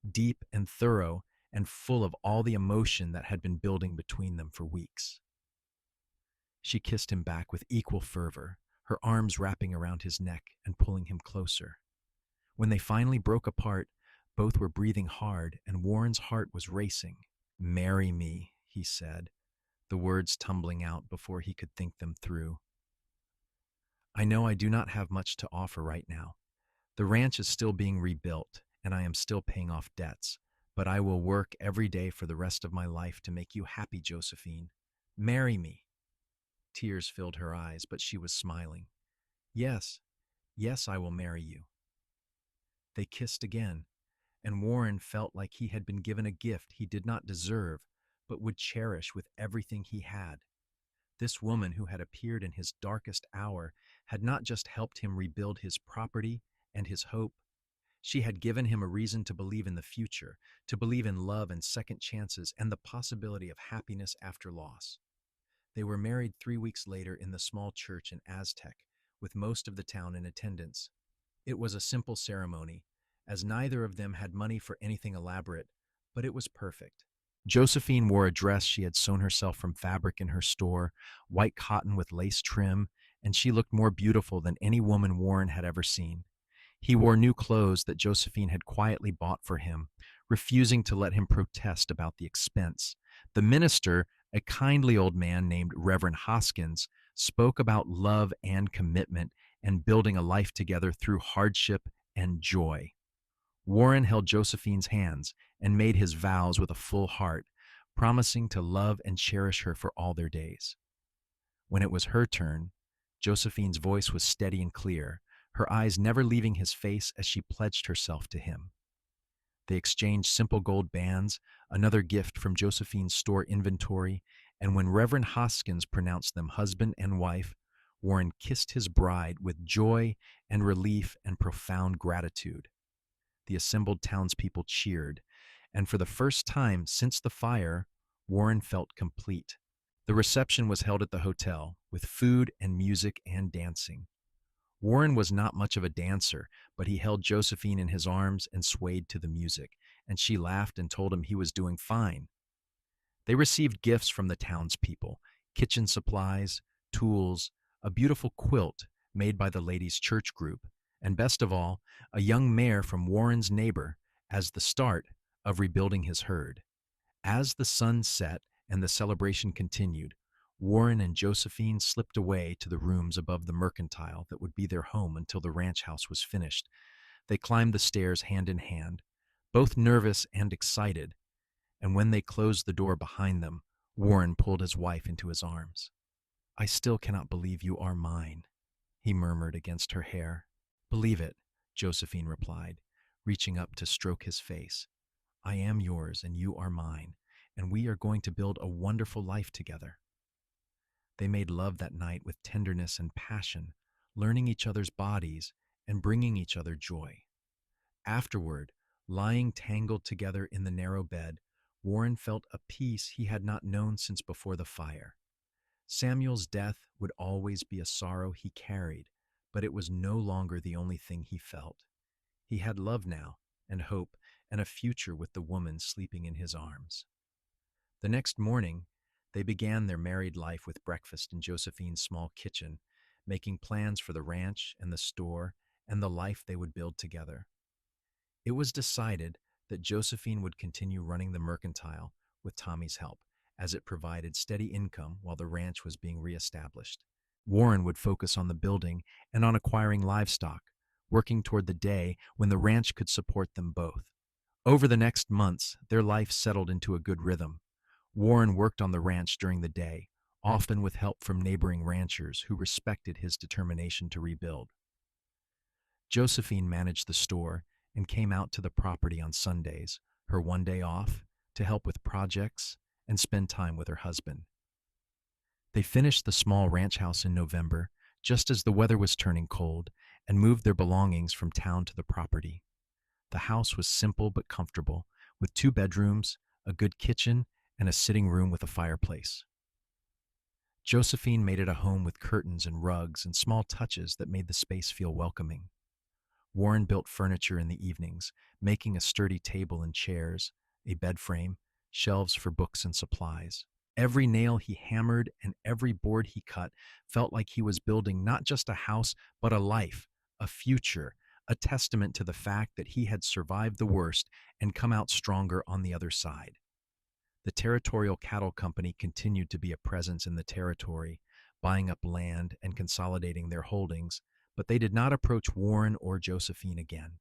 deep and thorough and full of all the emotion that had been building between them for weeks. She kissed him back with equal fervor, her arms wrapping around his neck and pulling him closer. When they finally broke apart, both were breathing hard and Warren's heart was racing. Marry me, he said, the words tumbling out before he could think them through. I know I do not have much to offer right now. The ranch is still being rebuilt, and I am still paying off debts, but I will work every day for the rest of my life to make you happy, Josephine. Marry me. Tears filled her eyes, but she was smiling. Yes, yes, I will marry you. They kissed again, and Warren felt like he had been given a gift he did not deserve, but would cherish with everything he had. This woman who had appeared in his darkest hour had not just helped him rebuild his property and his hope. She had given him a reason to believe in the future, to believe in love and second chances and the possibility of happiness after loss. They were married 3 weeks later in the small church in Aztec, with most of the town in attendance. It was a simple ceremony, as neither of them had money for anything elaborate, but it was perfect. Josephine wore a dress she had sewn herself from fabric in her store, white cotton with lace trim, and she looked more beautiful than any woman Warren had ever seen. He wore new clothes that Josephine had quietly bought for him, refusing to let him protest about the expense. The minister, a kindly old man named Reverend Hoskins, spoke about love and commitment and building a life together through hardship and joy. Warren held Josephine's hands and made his vows with a full heart, promising to love and cherish her for all their days. When it was her turn, Josephine's voice was steady and clear, her eyes never leaving his face as she pledged herself to him. They exchanged simple gold bands, another gift from Josephine's store inventory, and when Reverend Hoskins pronounced them husband and wife, Warren kissed his bride with joy and relief and profound gratitude. The assembled townspeople cheered, and for the first time since the fire, Warren felt complete. The reception was held at the hotel, with food and music and dancing. Warren was not much of a dancer, but he held Josephine in his arms and swayed to the music, and she laughed and told him he was doing fine. They received gifts from the townspeople: kitchen supplies, tools, a beautiful quilt made by the ladies' church group, and best of all, a young mare from Warren's neighbor as the start of rebuilding his herd. As the sun set and the celebration continued, Warren and Josephine slipped away to the rooms above the mercantile that would be their home until the ranch house was finished. They climbed the stairs hand in hand, both nervous and excited, and when they closed the door behind them, Warren pulled his wife into his arms. "I still cannot believe you are mine," he murmured against her hair. "Believe it," Josephine replied, reaching up to stroke his face. "I am yours and you are mine, and we are going to build a wonderful life together." They made love that night with tenderness and passion, learning each other's bodies and bringing each other joy. Afterward, lying tangled together in the narrow bed, Warren felt a peace he had not known since before the fire. Samuel's death would always be a sorrow he carried, but it was no longer the only thing he felt. He had love now, and hope, and a future with the woman sleeping in his arms. The next morning, they began their married life with breakfast in Josephine's small kitchen, making plans for the ranch and the store and the life they would build together. It was decided that Josephine would continue running the mercantile with Tommy's help, as it provided steady income while the ranch was being reestablished. Warren would focus on the building and on acquiring livestock, working toward the day when the ranch could support them both. Over the next months, their life settled into a good rhythm. Warren worked on the ranch during the day, often with help from neighboring ranchers who respected his determination to rebuild. Josephine managed the store and came out to the property on Sundays, her one day off, to help with projects and spend time with her husband. They finished the small ranch house in November, just as the weather was turning cold, and moved their belongings from town to the property. The house was simple but comfortable, with 2 bedrooms, a good kitchen, and a sitting room with a fireplace. Josephine made it a home with curtains and rugs and small touches that made the space feel welcoming. Warren built furniture in the evenings, making a sturdy table and chairs, a bed frame, shelves for books and supplies. Every nail he hammered and every board he cut felt like he was building not just a house, but a life, a future, a testament to the fact that he had survived the worst and come out stronger on the other side. The Territorial Cattle Company continued to be a presence in the territory, buying up land and consolidating their holdings, but they did not approach Warren or Josephine again.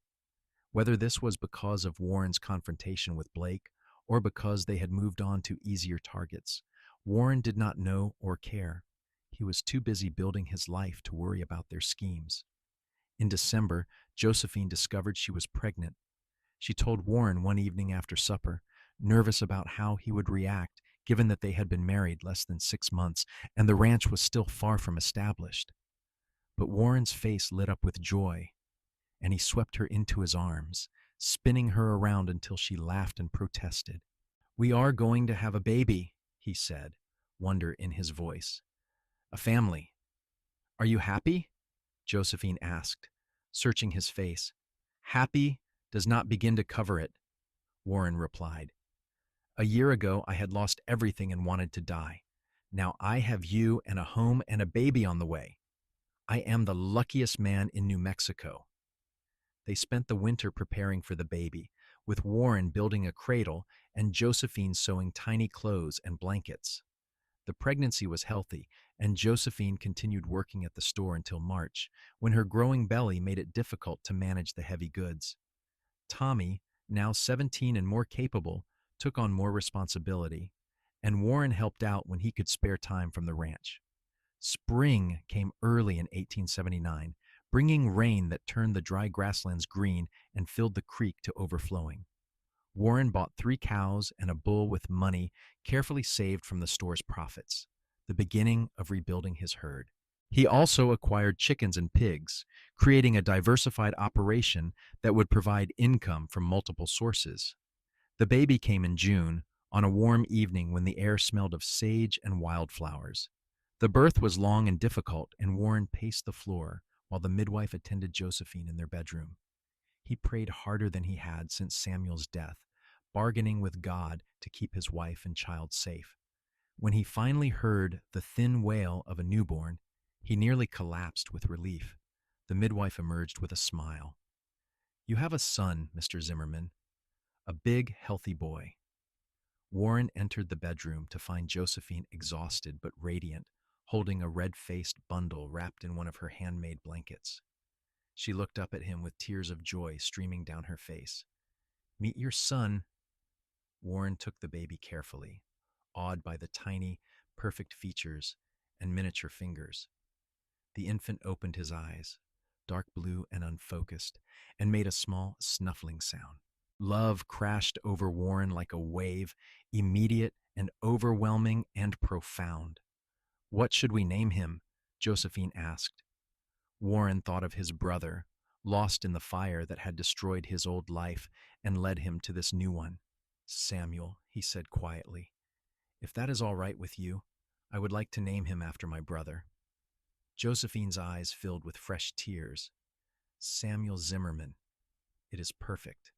Whether this was because of Warren's confrontation with Blake or because they had moved on to easier targets, Warren did not know or care. He was too busy building his life to worry about their schemes. In December, Josephine discovered she was pregnant. She told Warren one evening after supper, nervous about how he would react given that they had been married less than 6 months and the ranch was still far from established. But Warren's face lit up with joy, and he swept her into his arms, spinning her around until she laughed and protested. "We are going to have a baby," he said, wonder in his voice. "A family. Are you happy?" Josephine asked, searching his face. "Happy does not begin to cover it," Warren replied. "A year ago, I had lost everything and wanted to die. Now I have you and a home and a baby on the way. I am the luckiest man in New Mexico." They spent the winter preparing for the baby, with Warren building a cradle and Josephine sewing tiny clothes and blankets. The pregnancy was healthy, and Josephine continued working at the store until March, when her growing belly made it difficult to manage the heavy goods. Tommy, now 17 and more capable, took on more responsibility, and Warren helped out when he could spare time from the ranch. Spring came early in 1879, bringing rain that turned the dry grasslands green and filled the creek to overflowing. Warren bought 3 cows and a bull with money carefully saved from the store's profits, the beginning of rebuilding his herd. He also acquired chickens and pigs, creating a diversified operation that would provide income from multiple sources. The baby came in June, on a warm evening when the air smelled of sage and wildflowers. The birth was long and difficult, and Warren paced the floor while the midwife attended Josephine in their bedroom. He prayed harder than he had since Samuel's death, bargaining with God to keep his wife and child safe. When he finally heard the thin wail of a newborn, he nearly collapsed with relief. The midwife emerged with a smile. "You have a son, Mr. Zimmerman, a big, healthy boy." Warren entered the bedroom to find Josephine exhausted but radiant, holding a red-faced bundle wrapped in one of her handmade blankets. She looked up at him with tears of joy streaming down her face. "Meet your son." Warren took the baby carefully, awed by the tiny, perfect features and miniature fingers. The infant opened his eyes, dark blue and unfocused, and made a small snuffling sound. Love crashed over Warren like a wave, immediate and overwhelming and profound. "What should we name him?" Josephine asked. Warren thought of his brother, lost in the fire that had destroyed his old life and led him to this new one. "Samuel," he said quietly. "If that is all right with you, I would like to name him after my brother." Josephine's eyes filled with fresh tears. "Samuel Zimmerman. It is perfect."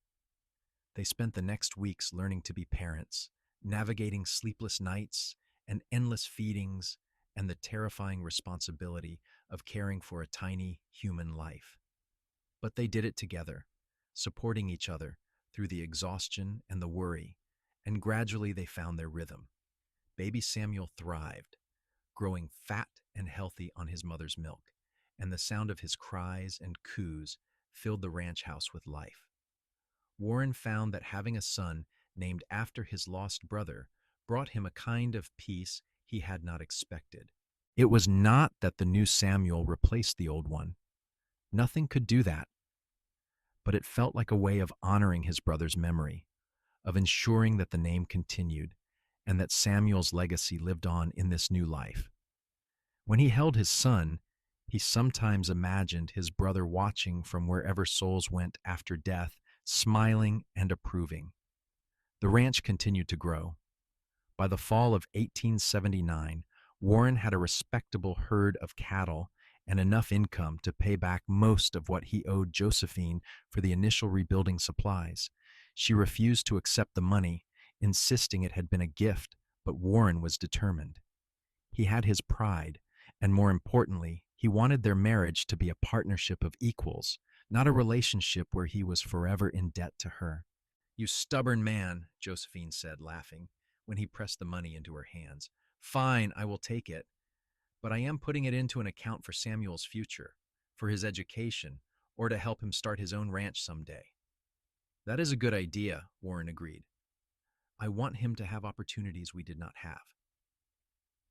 They spent the next weeks learning to be parents, navigating sleepless nights and endless feedings and the terrifying responsibility of caring for a tiny human life. But they did it together, supporting each other through the exhaustion and the worry, and gradually they found their rhythm. Baby Samuel thrived, growing fat and healthy on his mother's milk, and the sound of his cries and coos filled the ranch house with life. Warren found that having a son named after his lost brother brought him a kind of peace he had not expected. It was not that the new Samuel replaced the old one. Nothing could do that. But it felt like a way of honoring his brother's memory, of ensuring that the name continued, and that Samuel's legacy lived on in this new life. When he held his son, he sometimes imagined his brother watching from wherever souls went after death, smiling and approving. The ranch continued to grow. By the fall of 1879, Warren had a respectable herd of cattle and enough income to pay back most of what he owed Josephine for the initial rebuilding supplies. She refused to accept the money, insisting it had been a gift, but Warren was determined. He had his pride, and more importantly, he wanted their marriage to be a partnership of equals, not a relationship where he was forever in debt to her. "You stubborn man," Josephine said, laughing, when he pressed the money into her hands. "Fine, I will take it. But I am putting it into an account for Samuel's future, for his education, or to help him start his own ranch someday." "That is a good idea," Warren agreed. "I want him to have opportunities we did not have."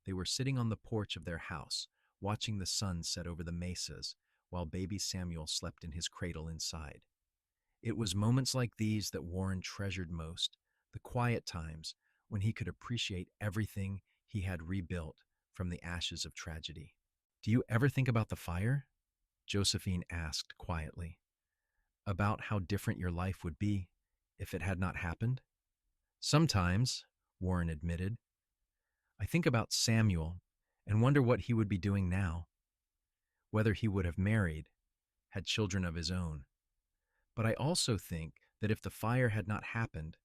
They were sitting on the porch of their house, watching the sun set over the mesas, while baby Samuel slept in his cradle inside. It was moments like these that Warren treasured most, the quiet times when he could appreciate everything he had rebuilt from the ashes of tragedy. "Do you ever think about the fire?" Josephine asked quietly. "About how different your life would be if it had not happened?" "Sometimes," Warren admitted. "I think about Samuel and wonder what he would be doing now, whether he would have married, had children of his own. But I also think that if the fire had not happened,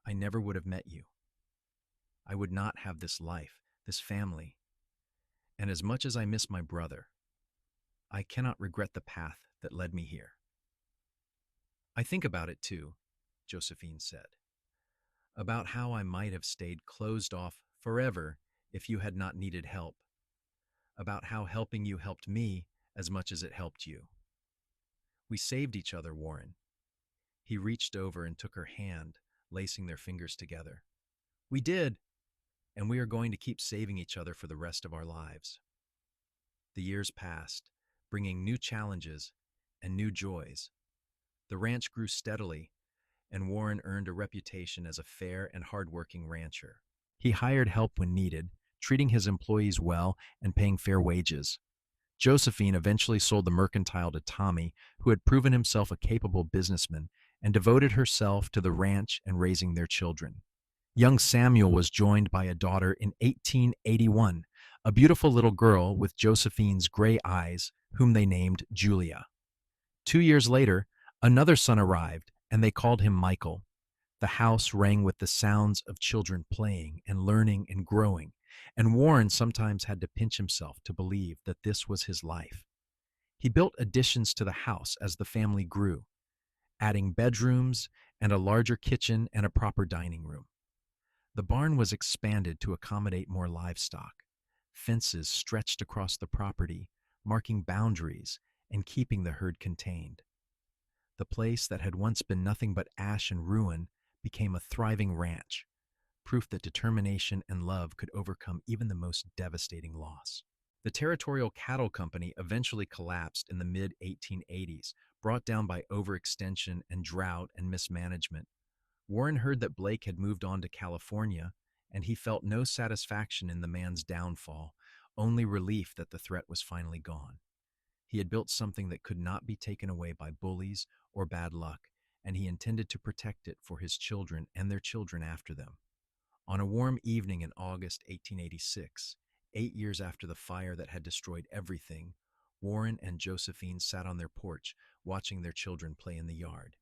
I never would have met you. I would not have this life, this family. And as much as I miss my brother, I cannot regret the path that led me here." "I think about it too," Josephine said. "About how I might have stayed closed off forever if you had not needed help. About how helping you helped me as much as it helped you. We saved each other, Warren." He reached over and took her hand, lacing their fingers together. "We did, and we are going to keep saving each other for the rest of our lives." The years passed, bringing new challenges and new joys. The ranch grew steadily, and Warren earned a reputation as a fair and hardworking rancher. He hired help when needed, treating his employees well and paying fair wages. Josephine eventually sold the mercantile to Tommy, who had proven himself a capable businessman, and devoted herself to the ranch and raising their children. Young Samuel was joined by a daughter in 1881, a beautiful little girl with Josephine's gray eyes, whom they named Julia. 2 years later, another son arrived, and they called him Michael. The house rang with the sounds of children playing and learning and growing, and Warren sometimes had to pinch himself to believe that this was his life. He built additions to the house as the family grew, adding bedrooms and a larger kitchen and a proper dining room. The barn was expanded to accommodate more livestock. Fences stretched across the property, marking boundaries and keeping the herd contained. The place that had once been nothing but ash and ruin became a thriving ranch, proof that determination and love could overcome even the most devastating loss. The Territorial Cattle Company eventually collapsed in the mid-1880s, brought down by overextension and drought and mismanagement. Warren heard that Blake had moved on to California, and he felt no satisfaction in the man's downfall, only relief that the threat was finally gone. He had built something that could not be taken away by bullies or bad luck, and he intended to protect it for his children and their children after them. On a warm evening in August 1886, 8 years after the fire that had destroyed everything, Warren and Josephine sat on their porch watching their children play in the yard.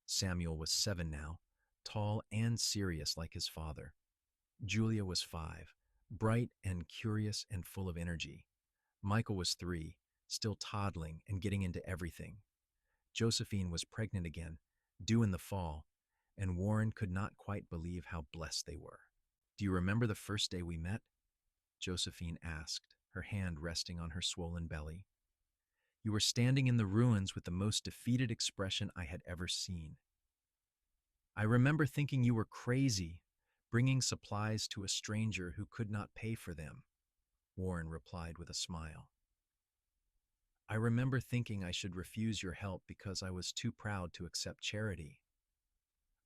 Samuel was 7 now, tall and serious like his father. Julia was 5, bright and curious and full of energy. Michael was 3, still toddling and getting into everything. Josephine was pregnant again, due in the fall, and Warren could not quite believe how blessed they were. "Do you remember the first day we met?" Josephine asked, her hand resting on her swollen belly. "You were standing in the ruins with the most defeated expression I had ever seen. I remember thinking you were crazy, bringing supplies to a stranger who could not pay for them," Warren replied with a smile. "I remember thinking I should refuse your help because I was too proud to accept charity.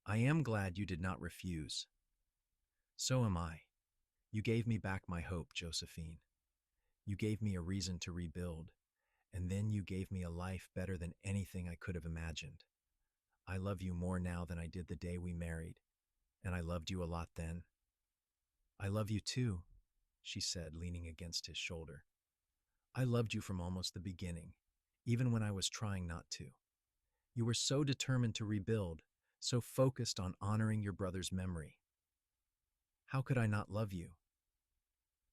I am glad you did not refuse. So am I. You gave me back my hope, Josephine. You gave me a reason to rebuild, and then you gave me a life better than anything I could have imagined. I love you more now than I did the day we married, and I loved you a lot then." "I love you too," she said, leaning against his shoulder. "I loved you from almost the beginning, even when I was trying not to. You were so determined to rebuild, so focused on honoring your brother's memory. How could I not love you?"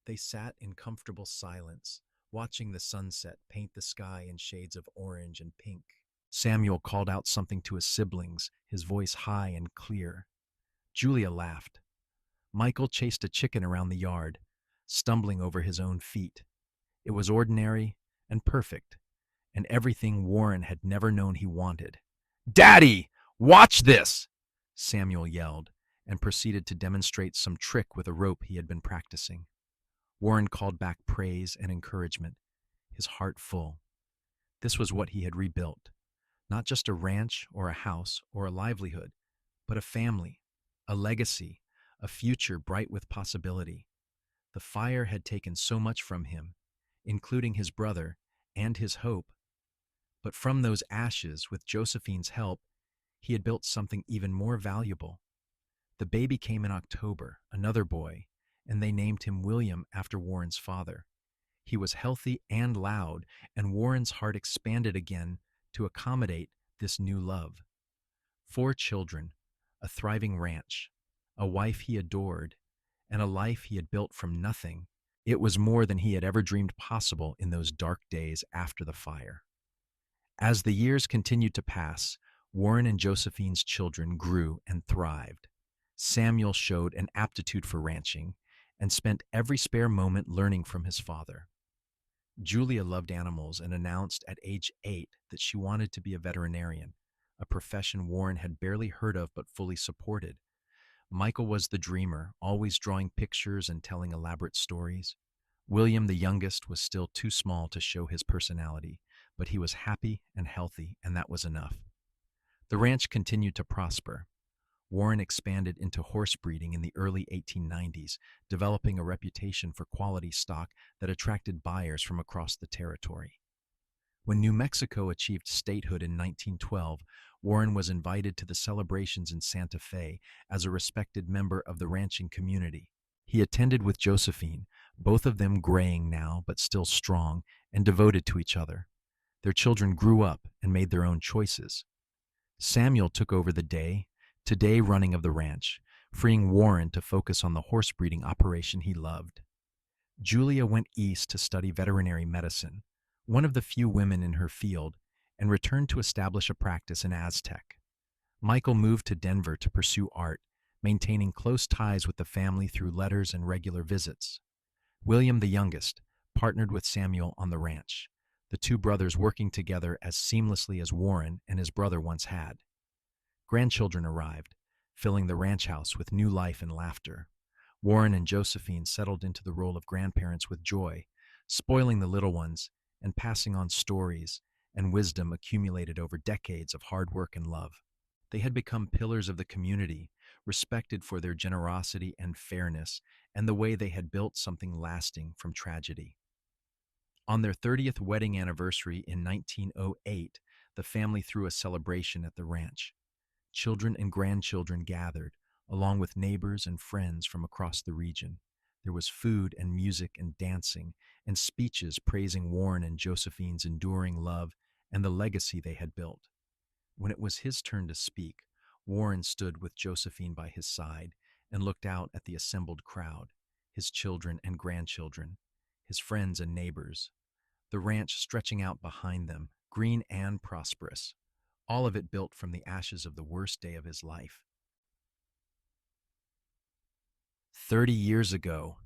They sat in comfortable silence, watching the sunset paint the sky in shades of orange and pink. Samuel called out something to his siblings, his voice high and clear. Julia laughed. Michael chased a chicken around the yard, stumbling over his own feet. It was ordinary and perfect, and everything Warren had never known he wanted. "Daddy, watch this!" Samuel yelled, and proceeded to demonstrate some trick with a rope he had been practicing. Warren called back praise and encouragement, his heart full. This was what he had rebuilt. Not just a ranch or a house or a livelihood, but a family, a legacy, a future bright with possibility. The fire had taken so much from him, including his brother and his hope. But from those ashes, with Josephine's help, he had built something even more valuable. The baby came in October, another boy, and they named him William after Warren's father. He was healthy and loud, and Warren's heart expanded again to accommodate this new love. 4 children, a thriving ranch, a wife he adored, and a life he had built from nothing. It was more than he had ever dreamed possible in those dark days after the fire. As the years continued to pass, Warren and Josephine's children grew and thrived. Samuel showed an aptitude for ranching and spent every spare moment learning from his father. Julia loved animals and announced at age 8 that she wanted to be a veterinarian, a profession Warren had barely heard of but fully supported. Michael was the dreamer, always drawing pictures and telling elaborate stories. William, the youngest, was still too small to show his personality, but he was happy and healthy, and that was enough. The ranch continued to prosper. Warren expanded into horse breeding in the early 1890s, developing a reputation for quality stock that attracted buyers from across the territory. When New Mexico achieved statehood in 1912, Warren was invited to the celebrations in Santa Fe as a respected member of the ranching community. He attended with Josephine, both of them graying now but still strong and devoted to each other. Their children grew up and made their own choices. Samuel took over the day-to-day running of the ranch, freeing Warren to focus on the horse breeding operation he loved. Julia went east to study veterinary medicine, one of the few women in her field, and returned to establish a practice in Aztec. Michael moved to Denver to pursue art, maintaining close ties with the family through letters and regular visits. William, the youngest, partnered with Samuel on the ranch, the two brothers working together as seamlessly as Warren and his brother once had. Grandchildren arrived, filling the ranch house with new life and laughter. Warren and Josephine settled into the role of grandparents with joy, spoiling the little ones and passing on stories and wisdom accumulated over decades of hard work and love. They had become pillars of the community, respected for their generosity and fairness, and the way they had built something lasting from tragedy. On their 30th wedding anniversary in 1908, the family threw a celebration at the ranch. Children and grandchildren gathered, along with neighbors and friends from across the region. There was food and music and dancing, and speeches praising Warren and Josephine's enduring love and the legacy they had built. When it was his turn to speak, Warren stood with Josephine by his side and looked out at the assembled crowd, his children and grandchildren, his friends and neighbors, the ranch stretching out behind them, green and prosperous, all of it built from the ashes of the worst day of his life. 30 years ago,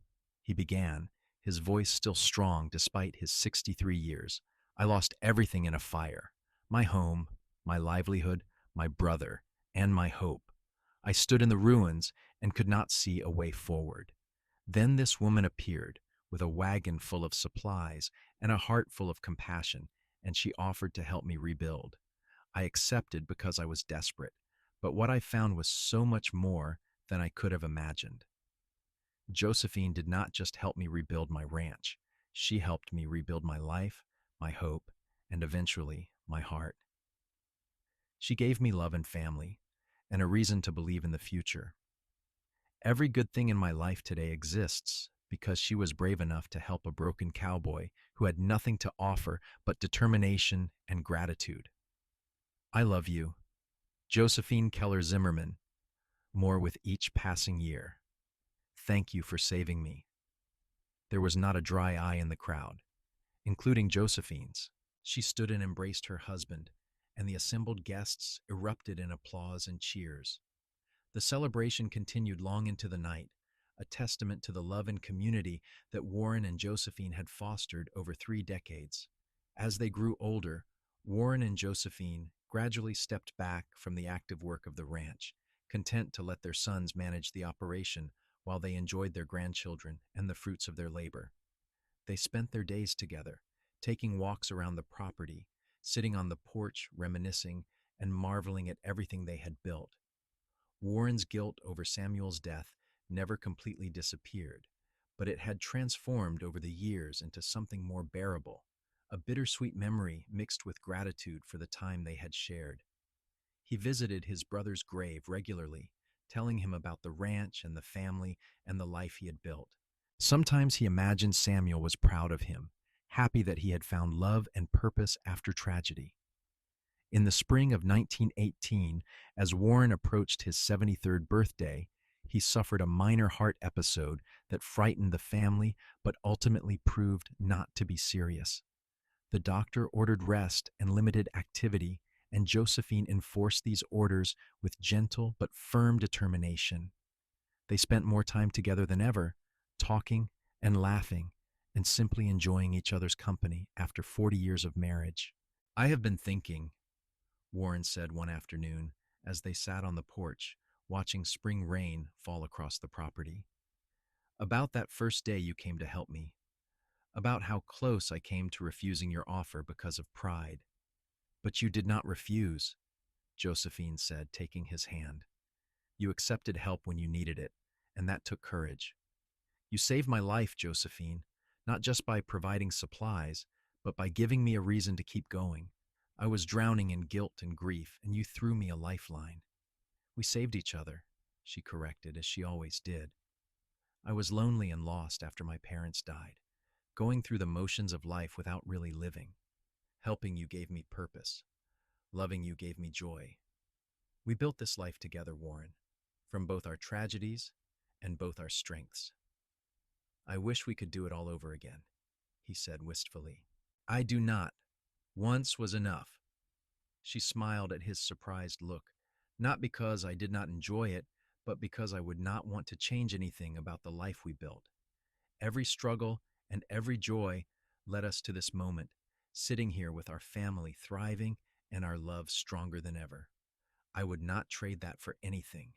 he began, his voice still strong despite his 63 years, I lost everything in a fire. My home, my livelihood, my brother, and my hope. I stood in the ruins and could not see a way forward. Then this woman appeared, with a wagon full of supplies and a heart full of compassion, and she offered to help me rebuild. I accepted because I was desperate, but what I found was so much more than I could have imagined. Josephine did not just help me rebuild my ranch. She helped me rebuild my life, my hope, and eventually my heart. She gave me love and family, and a reason to believe in the future. Every good thing in my life today exists because she was brave enough to help a broken cowboy who had nothing to offer but determination and gratitude. I love you, Josephine Keller Zimmerman, more with each passing year. Thank you for saving me. There was not a dry eye in the crowd, including Josephine's. She stood and embraced her husband, and the assembled guests erupted in applause and cheers. The celebration continued long into the night, a testament to the love and community that Warren and Josephine had fostered over 3 decades. As they grew older, Warren and Josephine gradually stepped back from the active work of the ranch, content to let their sons manage the operation while they enjoyed their grandchildren and the fruits of their labor. They spent their days together, taking walks around the property, sitting on the porch, reminiscing, and marveling at everything they had built. Warren's guilt over Samuel's death never completely disappeared, but it had transformed over the years into something more bearable, a bittersweet memory mixed with gratitude for the time they had shared. He visited his brother's grave regularly, telling him about the ranch and the family and the life he had built. Sometimes he imagined Samuel was proud of him, happy that he had found love and purpose after tragedy. In the spring of 1918, as Warren approached his 73rd birthday, he suffered a minor heart episode that frightened the family but ultimately proved not to be serious. The doctor ordered rest and limited activity, and Josephine enforced these orders with gentle but firm determination. They spent more time together than ever, talking and laughing and simply enjoying each other's company after 40 years of marriage. I have been thinking, Warren said one afternoon as they sat on the porch, watching spring rain fall across the property, about that first day you came to help me, about how close I came to refusing your offer because of pride. But you did not refuse, Josephine said, taking his hand. You accepted help when you needed it, and that took courage. You saved my life, Josephine, not just by providing supplies, but by giving me a reason to keep going. I was drowning in guilt and grief, and you threw me a lifeline. We saved each other, she corrected, as she always did. I was lonely and lost after my parents died, going through the motions of life without really living. Helping you gave me purpose. Loving you gave me joy. We built this life together, Warren, from both our tragedies and both our strengths. I wish we could do it all over again, he said wistfully. I do not. Once was enough. She smiled at his surprised look, not because I did not enjoy it, but because I would not want to change anything about the life we built. Every struggle and every joy led us to this moment, sitting here with our family thriving and our love stronger than ever. I would not trade that for anything.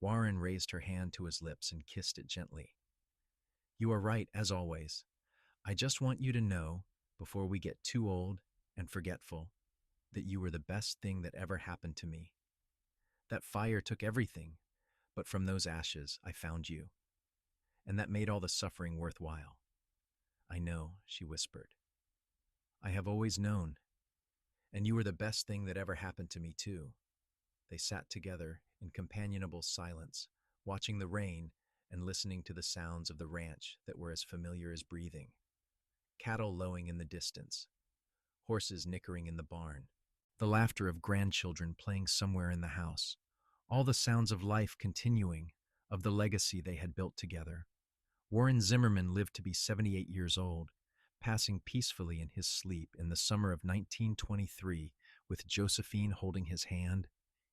Warren raised her hand to his lips and kissed it gently. You are right, as always. I just want you to know, before we get too old and forgetful, that you were the best thing that ever happened to me. That fire took everything, but from those ashes I found you, and that made all the suffering worthwhile. I know, she whispered. I have always known, and you were the best thing that ever happened to me, too. They sat together in companionable silence, watching the rain and listening to the sounds of the ranch that were as familiar as breathing. Cattle lowing in the distance, horses nickering in the barn, the laughter of grandchildren playing somewhere in the house, all the sounds of life continuing, of the legacy they had built together. Warren Zimmerman lived to be 78 years old, passing peacefully in his sleep in the summer of 1923, with Josephine holding his hand.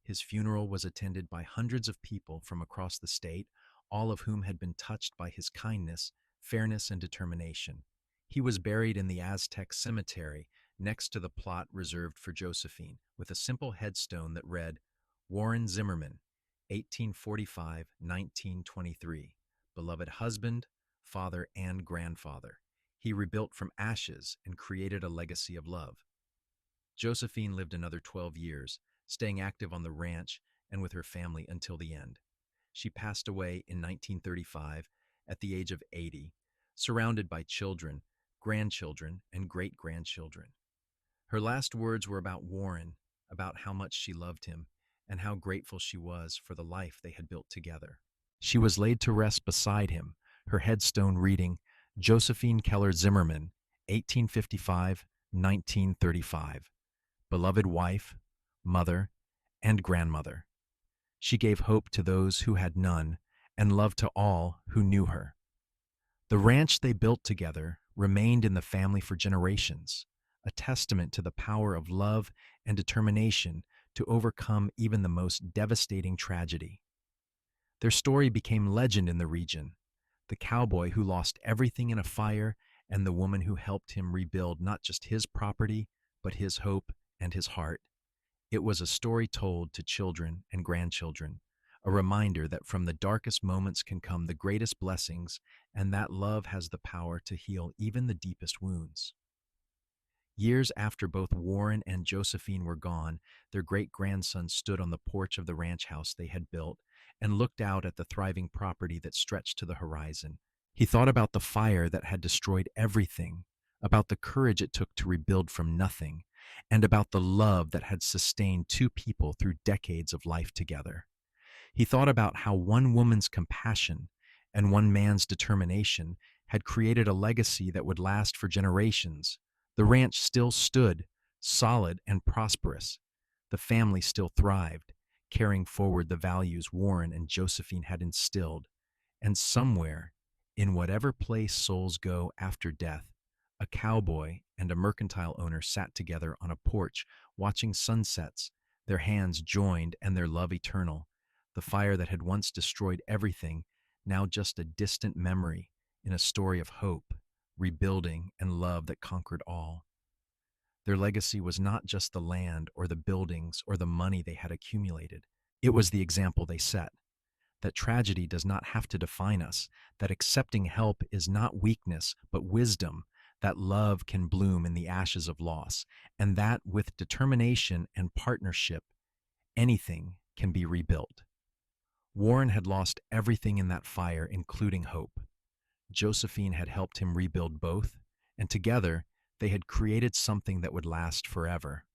His funeral was attended by hundreds of people from across the state, all of whom had been touched by his kindness, fairness, and determination. He was buried in the Aztec cemetery next to the plot reserved for Josephine, with a simple headstone that read, Warren Zimmerman, 1845-1923, beloved husband, father, and grandfather. He rebuilt from ashes and created a legacy of love. Josephine lived another 12 years, staying active on the ranch and with her family until the end. She passed away in 1935 at the age of 80, surrounded by children, grandchildren, and great-grandchildren. Her last words were about Warren, about how much she loved him, and how grateful she was for the life they had built together. She was laid to rest beside him, her headstone reading, Josephine Keller Zimmerman, 1855-1935, beloved wife, mother, and grandmother. She gave hope to those who had none, and love to all who knew her. The ranch they built together remained in the family for generations, a testament to the power of love and determination to overcome even the most devastating tragedy. Their story became legend in the region, the cowboy who lost everything in a fire and the woman who helped him rebuild not just his property, but his hope and his heart. It was a story told to children and grandchildren, a reminder that from the darkest moments can come the greatest blessings, and that love has the power to heal even the deepest wounds. Years after both Warren and Josephine were gone, their great-grandson stood on the porch of the ranch house they had built and looked out at the thriving property that stretched to the horizon. He thought about the fire that had destroyed everything, about the courage it took to rebuild from nothing, and about the love that had sustained two people through decades of life together. He thought about how one woman's compassion and one man's determination had created a legacy that would last for generations. The ranch still stood, solid and prosperous. The family still thrived, carrying forward the values Warren and Josephine had instilled. And somewhere, in whatever place souls go after death, a cowboy and a mercantile owner sat together on a porch, watching sunsets, their hands joined and their love eternal. The fire that had once destroyed everything, now just a distant memory in a story of hope, rebuilding, and love that conquered all. Their legacy was not just the land or the buildings or the money they had accumulated. It was the example they set, that tragedy does not have to define us, that accepting help is not weakness but wisdom, that love can bloom in the ashes of loss, and that with determination and partnership, anything can be rebuilt. Warren had lost everything in that fire, including hope. Josephine had helped him rebuild both, and together they had created something that would last forever.